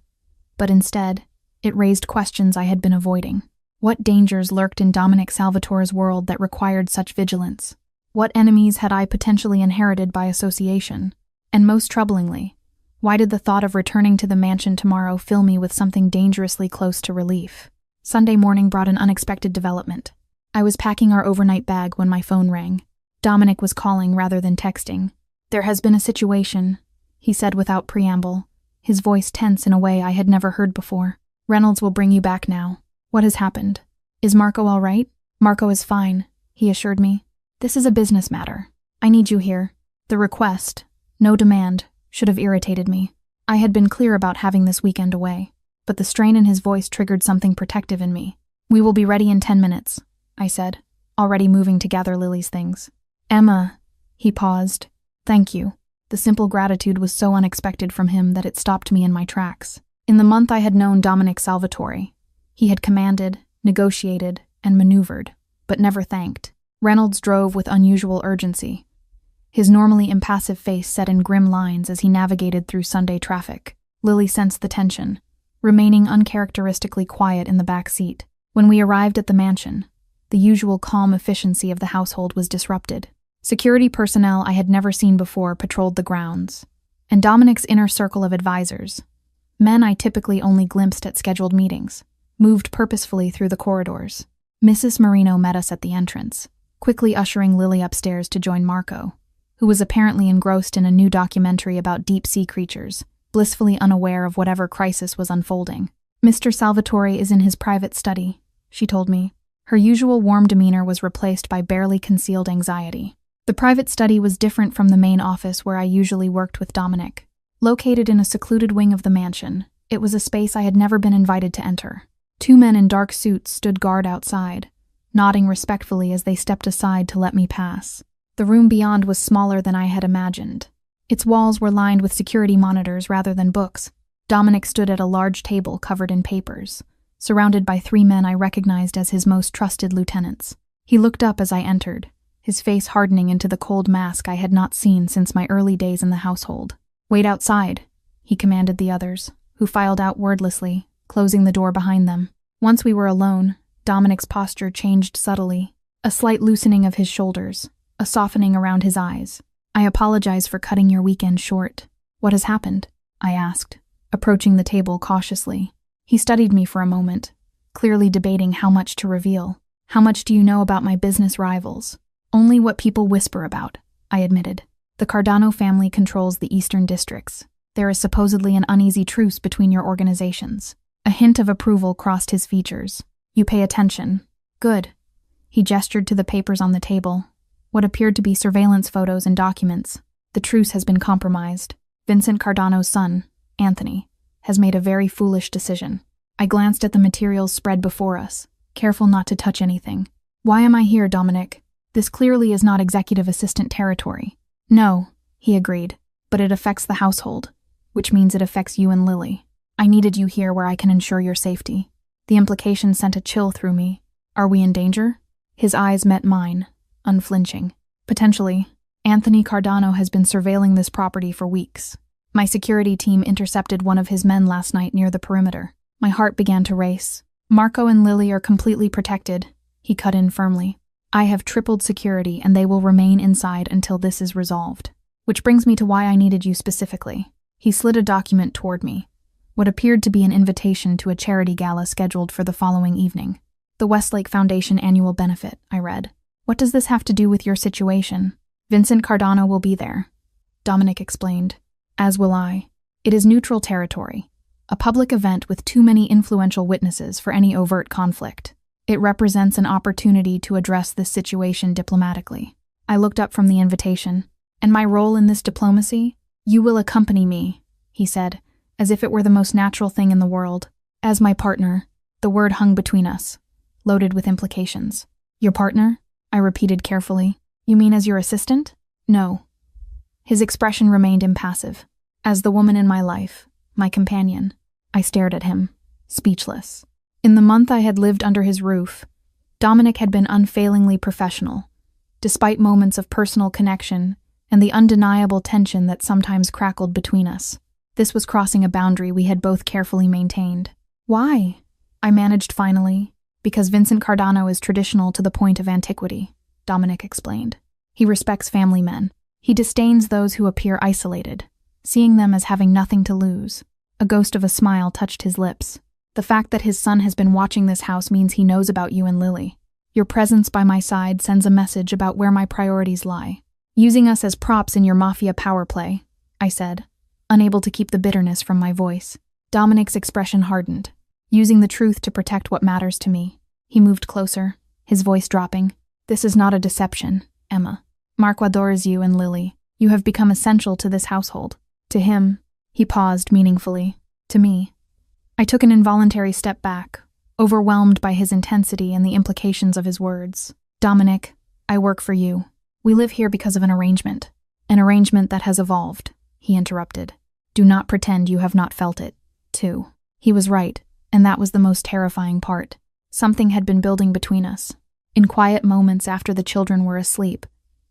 But instead, it raised questions I had been avoiding. What dangers lurked in Dominic Salvatore's world that required such vigilance? What enemies had I potentially inherited by association? And most troublingly, why did the thought of returning to the mansion tomorrow fill me with something dangerously close to relief? Sunday morning brought an unexpected development. I was packing our overnight bag when my phone rang. Dominic was calling rather than texting. "There has been a situation," he said without preamble, his voice tense in a way I had never heard before. "Reynolds will bring you back now." "What has happened? Is Marco all right?" "Marco is fine," he assured me. "This is a business matter. I need you here." The request, no demand, should have irritated me. I had been clear about having this weekend away, but the strain in his voice triggered something protective in me. "We will be ready in 10 minutes, I said, already moving to gather Lily's things. "Emma," he paused. "Thank you." The simple gratitude was so unexpected from him that it stopped me in my tracks. In the month I had known Dominic Salvatore, he had commanded, negotiated, and maneuvered, but never thanked. Reynolds drove with unusual urgency, his normally impassive face set in grim lines as he navigated through Sunday traffic. Lily sensed the tension, remaining uncharacteristically quiet in the back seat. When we arrived at the mansion, the usual calm efficiency of the household was disrupted. Security personnel I had never seen before patrolled the grounds, and Dominic's inner circle of advisors, men I typically only glimpsed at scheduled meetings, moved purposefully through the corridors. Mrs. Marino met us at the entrance, quickly ushering Lily upstairs to join Marco, who was apparently engrossed in a new documentary about deep-sea creatures, blissfully unaware of whatever crisis was unfolding. "Mr. Salvatore is in his private study," she told me. Her usual warm demeanor was replaced by barely concealed anxiety. The private study was different from the main office where I usually worked with Dominic. Located in a secluded wing of the mansion, it was a space I had never been invited to enter. 2 men in dark suits stood guard outside, nodding respectfully as they stepped aside to let me pass. The room beyond was smaller than I had imagined. Its walls were lined with security monitors rather than books. Dominic stood at a large table covered in papers, surrounded by 3 men I recognized as his most trusted lieutenants. He looked up as I entered, his face hardening into the cold mask I had not seen since my early days in the household. "Wait outside," he commanded the others, who filed out wordlessly, closing the door behind them. Once we were alone, Dominic's posture changed subtly, a slight loosening of his shoulders, a softening around his eyes. "I apologize for cutting your weekend short. What has happened?" I asked, approaching the table cautiously. He studied me for a moment, clearly debating how much to reveal. "How much do you know about my business rivals?" "Only what people whisper about," I admitted. "The Cardano family controls the eastern districts. There is supposedly an uneasy truce between your organizations." A hint of approval crossed his features. "You pay attention. Good." He gestured to the papers on the table, what appeared to be surveillance photos and documents. "The truce has been compromised. Vincent Cardano's son, Anthony, has made a very foolish decision." I glanced at the materials spread before us, careful not to touch anything. "Why am I here, Dominic? This clearly is not executive assistant territory." "No," he agreed, "but it affects the household, which means it affects you and Lily. I needed you here where I can ensure your safety." The implication sent a chill through me. "Are we in danger?" His eyes met mine, unflinching. "Potentially. Anthony Cardano has been surveilling this property for weeks. My security team intercepted one of his men last night near the perimeter." My heart began to race. "Marco and Lily are completely protected," he cut in firmly. "I have tripled security and they will remain inside until this is resolved. Which brings me to why I needed you specifically." He slid a document toward me, what appeared to be an invitation to a charity gala scheduled for the following evening. "The Westlake Foundation annual benefit," I read. "What does this have to do with your situation?" "Vincent Cardano will be there," Dominic explained. "As will I. It is neutral territory, a public event with too many influential witnesses for any overt conflict. It represents an opportunity to address this situation diplomatically." I looked up from the invitation. "And my role in this diplomacy? You will accompany me," he said, as if it were the most natural thing in the world. "As my partner." The word hung between us, loaded with implications. "Your partner?" I repeated carefully. "You mean as your assistant?" "No." His expression remained impassive. "As the woman in my life, my companion." I stared at him, speechless. In the month I had lived under his roof, Dominic had been unfailingly professional, despite moments of personal connection and the undeniable tension that sometimes crackled between us. This was crossing a boundary we had both carefully maintained. "Why?" I managed finally. "Because Vincent Cardano is traditional to the point of antiquity," Dominic explained. "He respects family men. He disdains those who appear isolated, seeing them as having nothing to lose." A ghost of a smile touched his lips. "The fact that his son has been watching this house means he knows about you and Lily. Your presence by my side sends a message about where my priorities lie." "Using us as props in your Mafia power play," I said, unable to keep the bitterness from my voice. Dominic's expression hardened. "Using the truth to protect what matters to me." He moved closer, his voice dropping. "This is not a deception, Emma. Marco adores you and Lily. You have become essential to this household." To him, he paused meaningfully. To me, I took an involuntary step back, overwhelmed by his intensity and the implications of his words. "Dominic, I work for you. We live here because of an arrangement that has evolved," he interrupted. "Do not pretend you have not felt it, too." He was right, and that was the most terrifying part. Something had been building between us. In quiet moments after the children were asleep,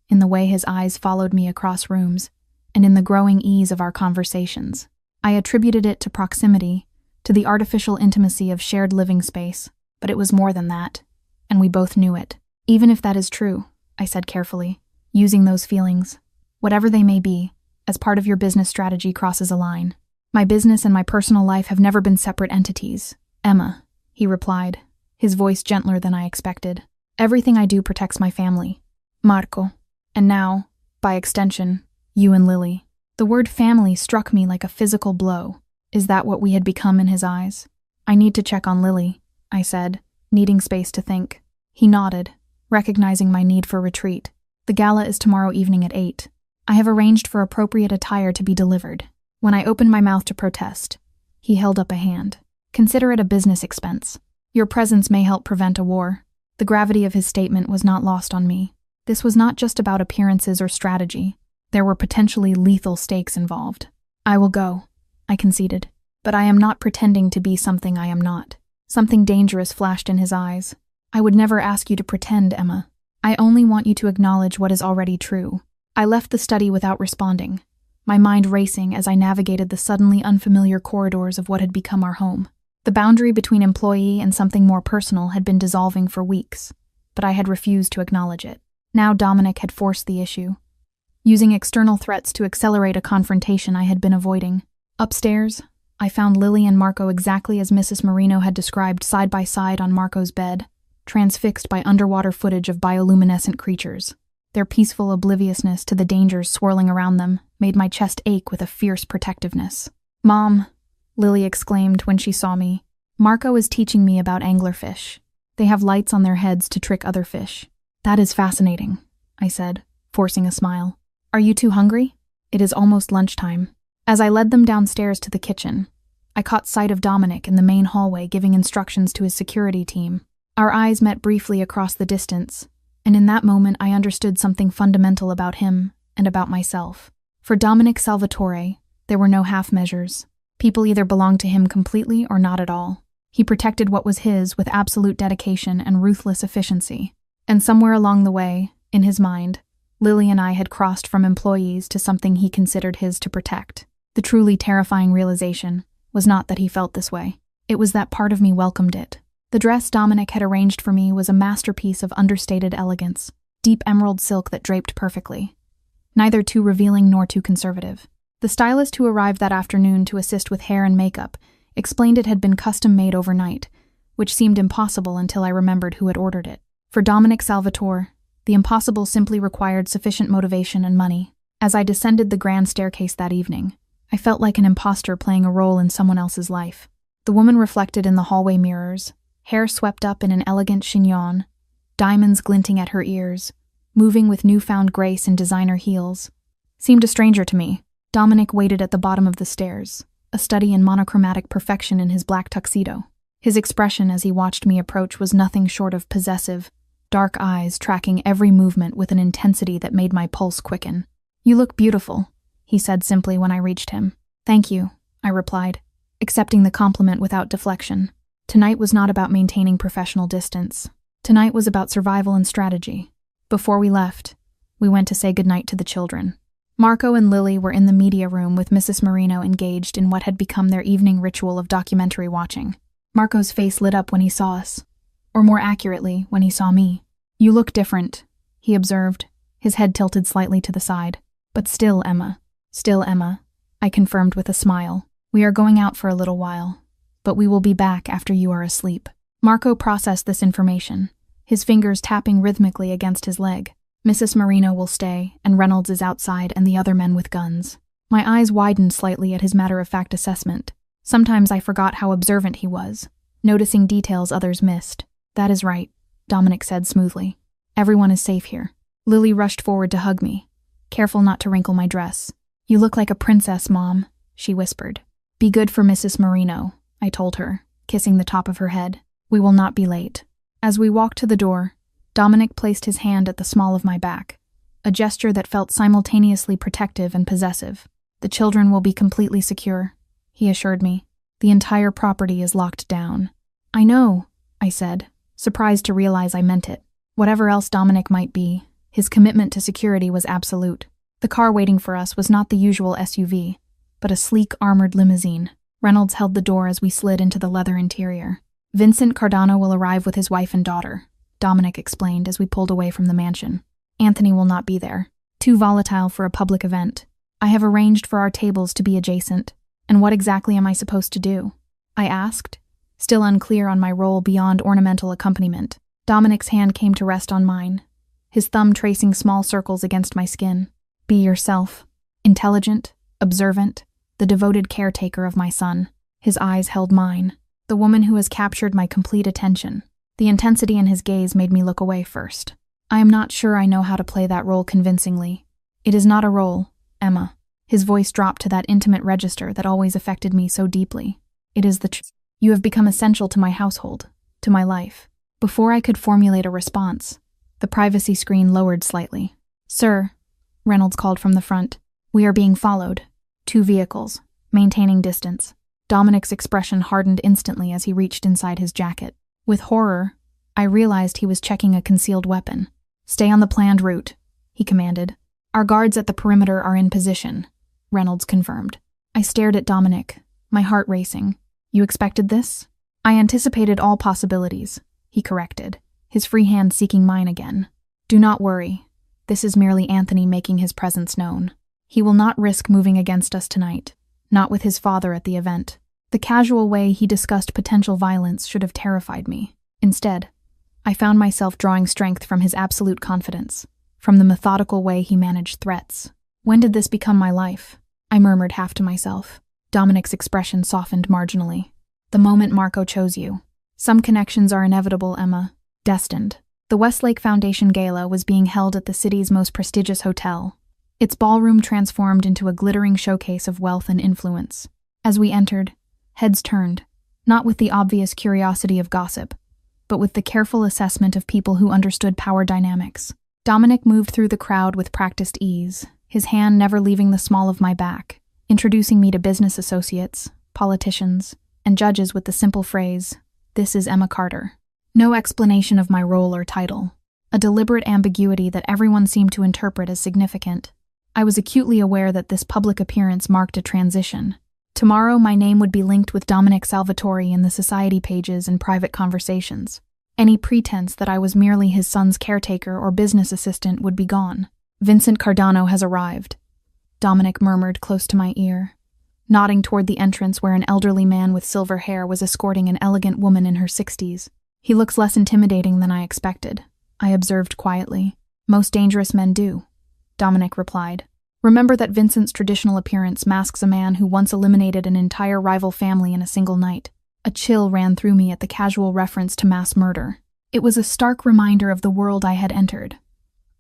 in the way his eyes followed me across rooms, and in the growing ease of our conversations. I attributed it to proximity, to the artificial intimacy of shared living space, but it was more than that, and we both knew it. "Even if that is true," I said carefully, "using those feelings, whatever they may be, as part of your business strategy crosses a line. My business and my personal life have never been separate entities, Emma," he replied, his voice gentler than I expected. "Everything I do protects my family, Marco, and now, by extension, you and Lily." The word family struck me like a physical blow. Is that what we had become in his eyes? "I need to check on Lily," I said, needing space to think. He nodded, recognizing my need for retreat. "The gala is tomorrow evening at 8. I have arranged for appropriate attire to be delivered." When I opened my mouth to protest, he held up a hand. "Consider it a business expense. Your presence may help prevent a war." The gravity of his statement was not lost on me. This was not just about appearances or strategy. There were potentially lethal stakes involved. "I will go," I conceded, "but I am not pretending to be something I am not." Something dangerous flashed in his eyes. I would never ask you to pretend, Emma. I only want you to acknowledge what is already true. I left the study without responding, my mind racing as I navigated the suddenly unfamiliar corridors of what had become our home. The boundary between employee and something more personal had been dissolving for weeks, but I had refused to acknowledge it. Now Dominic had forced the issue, using external threats to accelerate a confrontation I had been avoiding. Upstairs, I found Lily and Marco exactly as Mrs. Marino had described, side by side on Marco's bed, transfixed by underwater footage of bioluminescent creatures. Their peaceful obliviousness to the dangers swirling around them made my chest ache with a fierce protectiveness. "Mom," Lily exclaimed when she saw me, "Marco is teaching me about anglerfish. They have lights on their heads to trick other fish." "That is fascinating," I said, forcing a smile. "Are you too hungry?" "It is almost lunchtime." As I led them downstairs to the kitchen, I caught sight of Dominic in the main hallway giving instructions to his security team. Our eyes met briefly across the distance, and in that moment I understood something fundamental about him and about myself. For Dominic Salvatore, there were no half measures. People either belonged to him completely or not at all. He protected what was his with absolute dedication and ruthless efficiency. And somewhere along the way, in his mind, Lily and I had crossed from employees to something he considered his to protect. The truly terrifying realization was not that he felt this way. It was that part of me welcomed it. The dress Dominic had arranged for me was a masterpiece of understated elegance, deep emerald silk that draped perfectly, neither too revealing nor too conservative. The stylist who arrived that afternoon to assist with hair and makeup explained it had been custom-made overnight, which seemed impossible until I remembered who had ordered it. For Dominic Salvatore, the impossible simply required sufficient motivation and money. As I descended the grand staircase that evening, I felt like an imposter playing a role in someone else's life. The woman reflected in the hallway mirrors, hair swept up in an elegant chignon, diamonds glinting at her ears, moving with newfound grace in designer heels, seemed a stranger to me. Dominic waited at the bottom of the stairs, a study in monochromatic perfection in his black tuxedo. His expression as he watched me approach was nothing short of possessive, dark eyes tracking every movement with an intensity that made my pulse quicken. "You look beautiful," he said simply when I reached him. "Thank you," I replied, accepting the compliment without deflection. Tonight was not about maintaining professional distance. Tonight was about survival and strategy. Before we left, we went to say goodnight to the children. Marco and Lily were in the media room with Mrs. Marino engaged in what had become their evening ritual of documentary watching. Marco's face lit up when he saw us, or more accurately, when he saw me. "You look different," he observed, his head tilted slightly to the side. "But still, Emma." "Still, Emma," I confirmed with a smile. "We are going out for a little while, but we will be back after you are asleep." Marco processed this information, his fingers tapping rhythmically against his leg. "Mrs. Marino will stay, and Reynolds is outside and the other men with guns." My eyes widened slightly at his matter-of-fact assessment. Sometimes I forgot how observant he was, noticing details others missed. "That is right," Dominic said smoothly. "Everyone is safe here." Lily rushed forward to hug me, careful not to wrinkle my dress. "You look like a princess, Mom," she whispered. "Be good for Mrs. Marino," I told her, kissing the top of her head. "We will not be late." As we walked to the door, Dominic placed his hand at the small of my back, a gesture that felt simultaneously protective and possessive. "The children will be completely secure," he assured me. "The entire property is locked down." "I know," I said, surprised to realize I meant it. Whatever else Dominic might be, his commitment to security was absolute. The car waiting for us was not the usual SUV, but a sleek armored limousine. Reynolds held the door as we slid into the leather interior. "Vincent Cardano will arrive with his wife and daughter," Dominic explained as we pulled away from the mansion. "Anthony will not be there. Too volatile for a public event. I have arranged for our tables to be adjacent." "And what exactly am I supposed to do?" I asked, still unclear on my role beyond ornamental accompaniment. Dominic's hand came to rest on mine, his thumb tracing small circles against my skin. "Be yourself. Intelligent, observant, the devoted caretaker of my son." His eyes held mine, the woman who has captured my complete attention. The intensity in his gaze made me look away first. "I am not sure I know how to play that role convincingly." "It is not a role, Emma." His voice dropped to that intimate register that always affected me so deeply. "It is the truth. You have become essential to my household, to my life." Before I could formulate a response, the privacy screen lowered slightly. "Sir," Reynolds called from the front, "we are being followed. 2 vehicles, maintaining distance." Dominic's expression hardened instantly as he reached inside his jacket. With horror, I realized he was checking a concealed weapon. "Stay on the planned route," he commanded. "Our guards at the perimeter are in position," Reynolds confirmed. I stared at Dominic, my heart racing. "You expected this?" "I anticipated all possibilities," he corrected, his free hand seeking mine again. "Do not worry. This is merely Anthony making his presence known. He will not risk moving against us tonight, not with his father at the event." The casual way he discussed potential violence should have terrified me. Instead, I found myself drawing strength from his absolute confidence, from the methodical way he managed threats. "When did this become my life?" I murmured half to myself. Dominic's expression softened marginally. "The moment Marco chose you. Some connections are inevitable, Emma. Destined." The Westlake Foundation Gala was being held at the city's most prestigious hotel, its ballroom transformed into a glittering showcase of wealth and influence. As we entered, heads turned, not with the obvious curiosity of gossip, but with the careful assessment of people who understood power dynamics. Dominic moved through the crowd with practiced ease, his hand never leaving the small of my back, introducing me to business associates, politicians, and judges with the simple phrase, "This is Emma Carter." No explanation of my role or title, a deliberate ambiguity that everyone seemed to interpret as significant. I was acutely aware that this public appearance marked a transition. Tomorrow my name would be linked with Dominic Salvatore in the society pages and private conversations. Any pretense that I was merely his son's caretaker or business assistant would be gone. "Vincent Cardano has arrived," Dominic murmured close to my ear, nodding toward the entrance where an elderly man with silver hair was escorting an elegant woman in her 60s. "He looks less intimidating than I expected," I observed quietly. "Most dangerous men do," Dominic replied. "Remember that Vincent's traditional appearance masks a man who once eliminated an entire rival family in a single night." A chill ran through me at the casual reference to mass murder. It was a stark reminder of the world I had entered.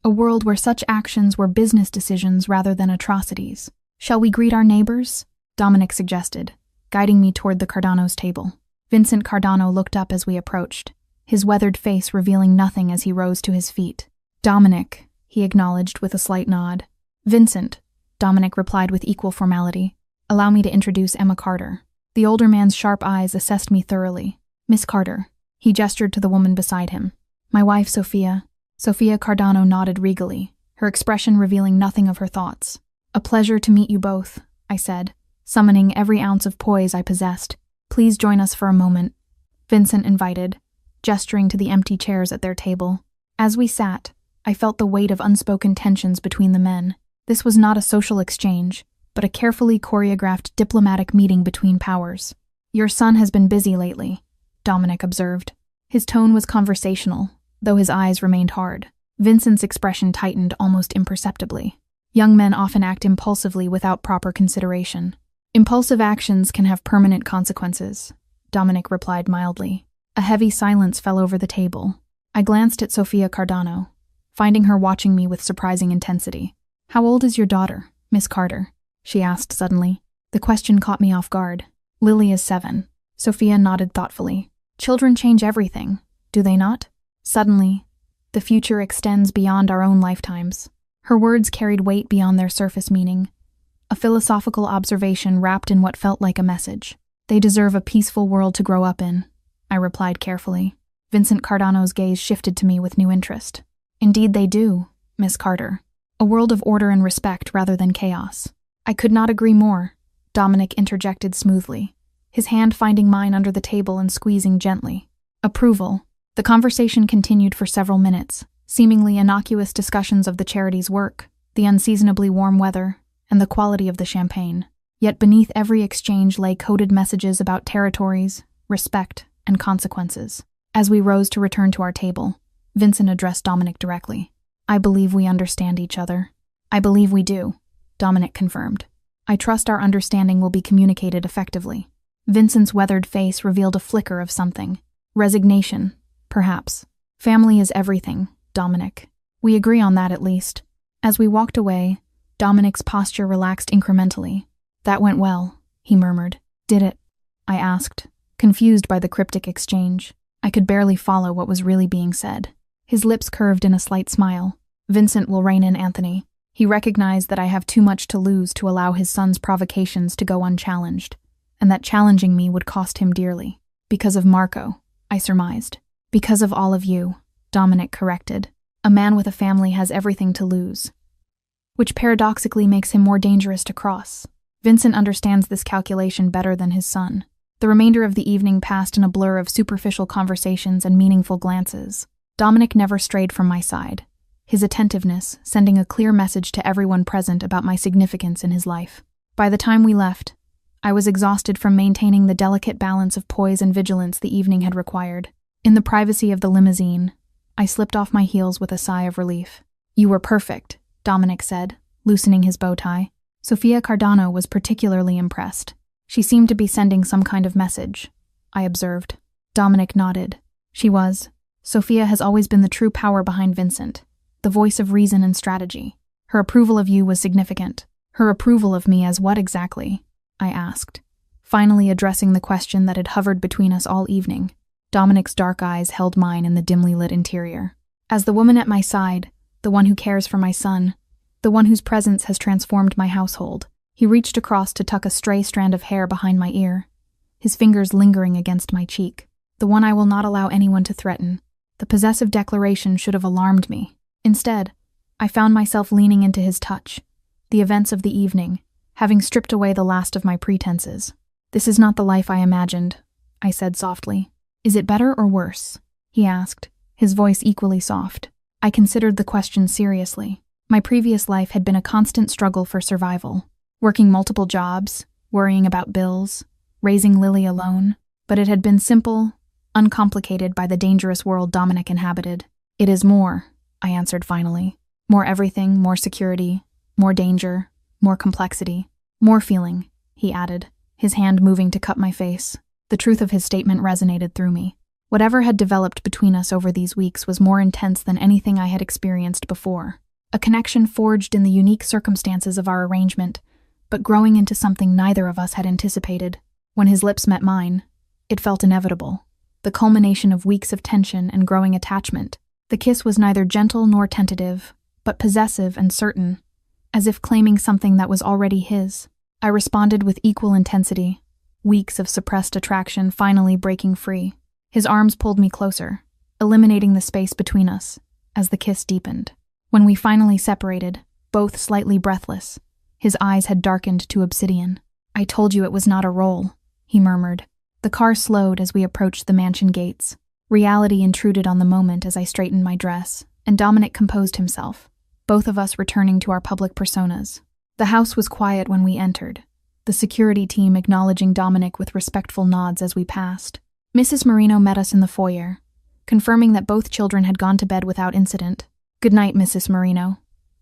A world where such actions were business decisions rather than atrocities. "Shall we greet our neighbors?" Dominic suggested, guiding me toward the Cardano's table. Vincent Cardano looked up as we approached, his weathered face revealing nothing as he rose to his feet. "Dominic," he acknowledged with a slight nod. "Vincent," Dominic replied with equal formality. "Allow me to introduce Emma Carter." The older man's sharp eyes assessed me thoroughly. "Miss Carter." He gestured to the woman beside him. "My wife, Sophia." Sophia Cardano nodded regally, her expression revealing nothing of her thoughts. "A pleasure to meet you both," I said, summoning every ounce of poise I possessed. "Please join us for a moment," Vincent invited, gesturing to the empty chairs at their table. As we sat, I felt the weight of unspoken tensions between the men. This was not a social exchange, but a carefully choreographed diplomatic meeting between powers. "Your son has been busy lately," Dominic observed. His tone was conversational, though his eyes remained hard. Vincent's expression tightened almost imperceptibly. "Young men often act impulsively without proper consideration. Impulsive actions can have permanent consequences," Dominic replied mildly. A heavy silence fell over the table. I glanced at Sophia Cardano, finding her watching me with surprising intensity. "How old is your daughter, Miss Carter?" she asked suddenly. The question caught me off guard. "Lily is 7. Sophia nodded thoughtfully. "Children change everything, do they not? Suddenly, the future extends beyond our own lifetimes." Her words carried weight beyond their surface meaning, a philosophical observation wrapped in what felt like a message. "They deserve a peaceful world to grow up in," I replied carefully. Vincent Cardano's gaze shifted to me with new interest. "Indeed they do, Miss Carter. A world of order and respect rather than chaos." "I could not agree more," Dominic interjected smoothly, his hand finding mine under the table and squeezing gently. Approval. The conversation continued for several minutes, seemingly innocuous discussions of the charity's work, the unseasonably warm weather, and the quality of the champagne. Yet beneath every exchange lay coded messages about territories, respect, and consequences. As we rose to return to our table, Vincent addressed Dominic directly. "I believe we understand each other." "I believe we do," Dominic confirmed. "I trust our understanding will be communicated effectively." Vincent's weathered face revealed a flicker of something. Resignation, perhaps. "Family is everything, Dominic. We agree on that at least." As we walked away, Dominic's posture relaxed incrementally. "That went well," he murmured. "Did it?" I asked, confused by the cryptic exchange. I could barely follow what was really being said. His lips curved in a slight smile. "Vincent will rein in Anthony. He recognized that I have too much to lose to allow his son's provocations to go unchallenged, and that challenging me would cost him dearly. Because of Marco, I surmised. Because of all of you, Dominic corrected. A man with a family has everything to lose, which paradoxically makes him more dangerous to cross. Vincent understands this calculation better than his son. The remainder of the evening passed in a blur of superficial conversations and meaningful glances. Dominic never strayed from my side, his attentiveness sending a clear message to everyone present about my significance in his life. By the time we left, I was exhausted from maintaining the delicate balance of poise and vigilance the evening had required. In the privacy of the limousine, I slipped off my heels with a sigh of relief. "You were perfect," Dominic said, loosening his bow tie. Sofia Cardano was particularly impressed. "She seemed to be sending some kind of message," I observed. Dominic nodded. "She was. Sofia has always been the true power behind Vincent, the voice of reason and strategy. Her approval of you was significant." "Her approval of me as what exactly?" I asked, finally addressing the question that had hovered between us all evening. Dominic's dark eyes held mine in the dimly lit interior. "As the woman at my side, the one who cares for my son, the one whose presence has transformed my household." He reached across to tuck a stray strand of hair behind my ear, his fingers lingering against my cheek. "The one I will not allow anyone to threaten." The possessive declaration should have alarmed me. Instead, I found myself leaning into his touch, the events of the evening, having stripped away the last of my pretenses. "This is not the life I imagined," I said softly. "Is it better or worse?" he asked, his voice equally soft. I considered the question seriously. My previous life had been a constant struggle for survival, working multiple jobs, worrying about bills, raising Lily alone, but it had been simple, uncomplicated by the dangerous world Dominic inhabited. "It is more," I answered finally. "More everything, more security, more danger, more complexity, more feeling," he added, his hand moving to cup my face. The truth of his statement resonated through me. Whatever had developed between us over these weeks was more intense than anything I had experienced before. A connection forged in the unique circumstances of our arrangement, but growing into something neither of us had anticipated. When his lips met mine, it felt inevitable, the culmination of weeks of tension and growing attachment. The kiss was neither gentle nor tentative, but possessive and certain, as if claiming something that was already his. I responded with equal intensity, weeks of suppressed attraction finally breaking free. His arms pulled me closer, eliminating the space between us, as the kiss deepened. When we finally separated, both slightly breathless, his eyes had darkened to obsidian. "I told you it was not a role," he murmured. The car slowed as we approached the mansion gates. Reality intruded on the moment as I straightened my dress, and Dominic composed himself, both of us returning to our public personas. The house was quiet when we entered, the security team acknowledging Dominic with respectful nods as we passed. Mrs. Marino met us in the foyer, confirming that both children had gone to bed without incident. "Good night, Mrs. Marino."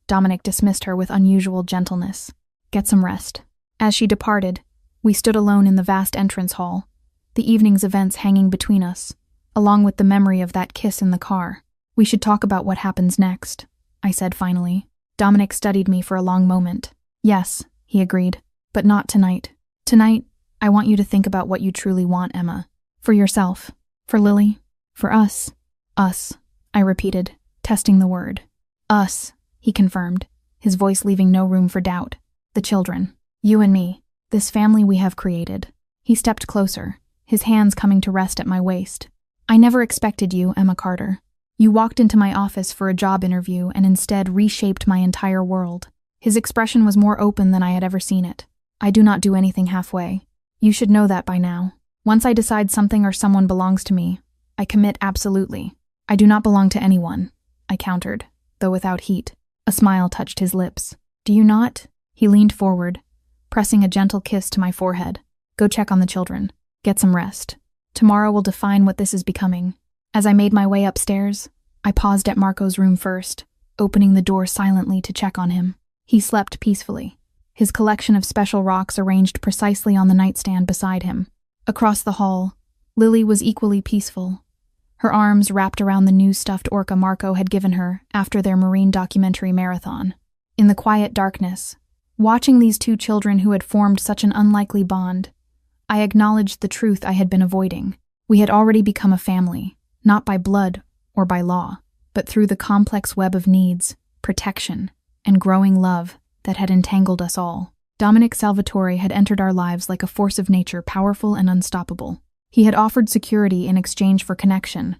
Dominic dismissed her with unusual gentleness. "Get some rest." As she departed, we stood alone in the vast entrance hall, the evening's events hanging between us, along with the memory of that kiss in the car. "We should talk about what happens next," I said finally. Dominic studied me for a long moment. "Yes," he agreed, "but not tonight. Tonight, I want you to think about what you truly want, Emma. For yourself, for Lily, for us." "Us," I repeated, testing the word. "Us," he confirmed, his voice leaving no room for doubt. "The children. You and me. This family we have created." He stepped closer, his hands coming to rest at my waist. "I never expected you, Emma Carter. You walked into my office for a job interview and instead reshaped my entire world." His expression was more open than I had ever seen it. "I do not do anything halfway. You should know that by now. Once I decide something or someone belongs to me, I commit absolutely. I do not belong to anyone," I countered, though without heat. A smile touched his lips. "Do you not?" He leaned forward, pressing a gentle kiss to my forehead. "Go check on the children. Get some rest. Tomorrow will define what this is becoming." As I made my way upstairs, I paused at Marco's room first, opening the door silently to check on him. He slept peacefully, his collection of special rocks arranged precisely on the nightstand beside him. Across the hall, Lily was equally peaceful, her arms wrapped around the new stuffed orca Marco had given her after their marine documentary marathon. In the quiet darkness, watching these two children who had formed such an unlikely bond, I acknowledged the truth I had been avoiding. We had already become a family, not by blood or by law, but through the complex web of needs, protection, and growing love that had entangled us all. Dominic Salvatore had entered our lives like a force of nature, powerful and unstoppable. He had offered security in exchange for connection,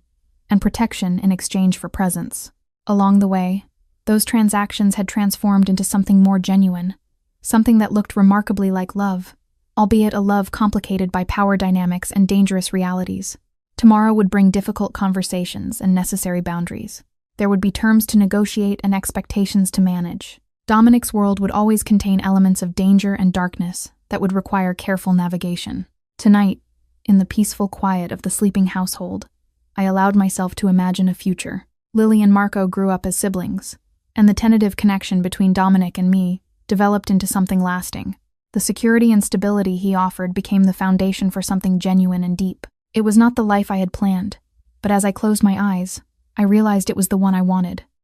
and protection in exchange for presence. Along the way, those transactions had transformed into something more genuine, something that looked remarkably like love, albeit a love complicated by power dynamics and dangerous realities. Tomorrow would bring difficult conversations and necessary boundaries. There would be terms to negotiate and expectations to manage. Dominic's world would always contain elements of danger and darkness that would require careful navigation. Tonight, in the peaceful quiet of the sleeping household, I allowed myself to imagine a future. Lily and Marco grew up as siblings, and the tentative connection between Dominic and me developed into something lasting. The security and stability he offered became the foundation for something genuine and deep. It was not the life I had planned, but as I closed my eyes, I realized it was the one I wanted.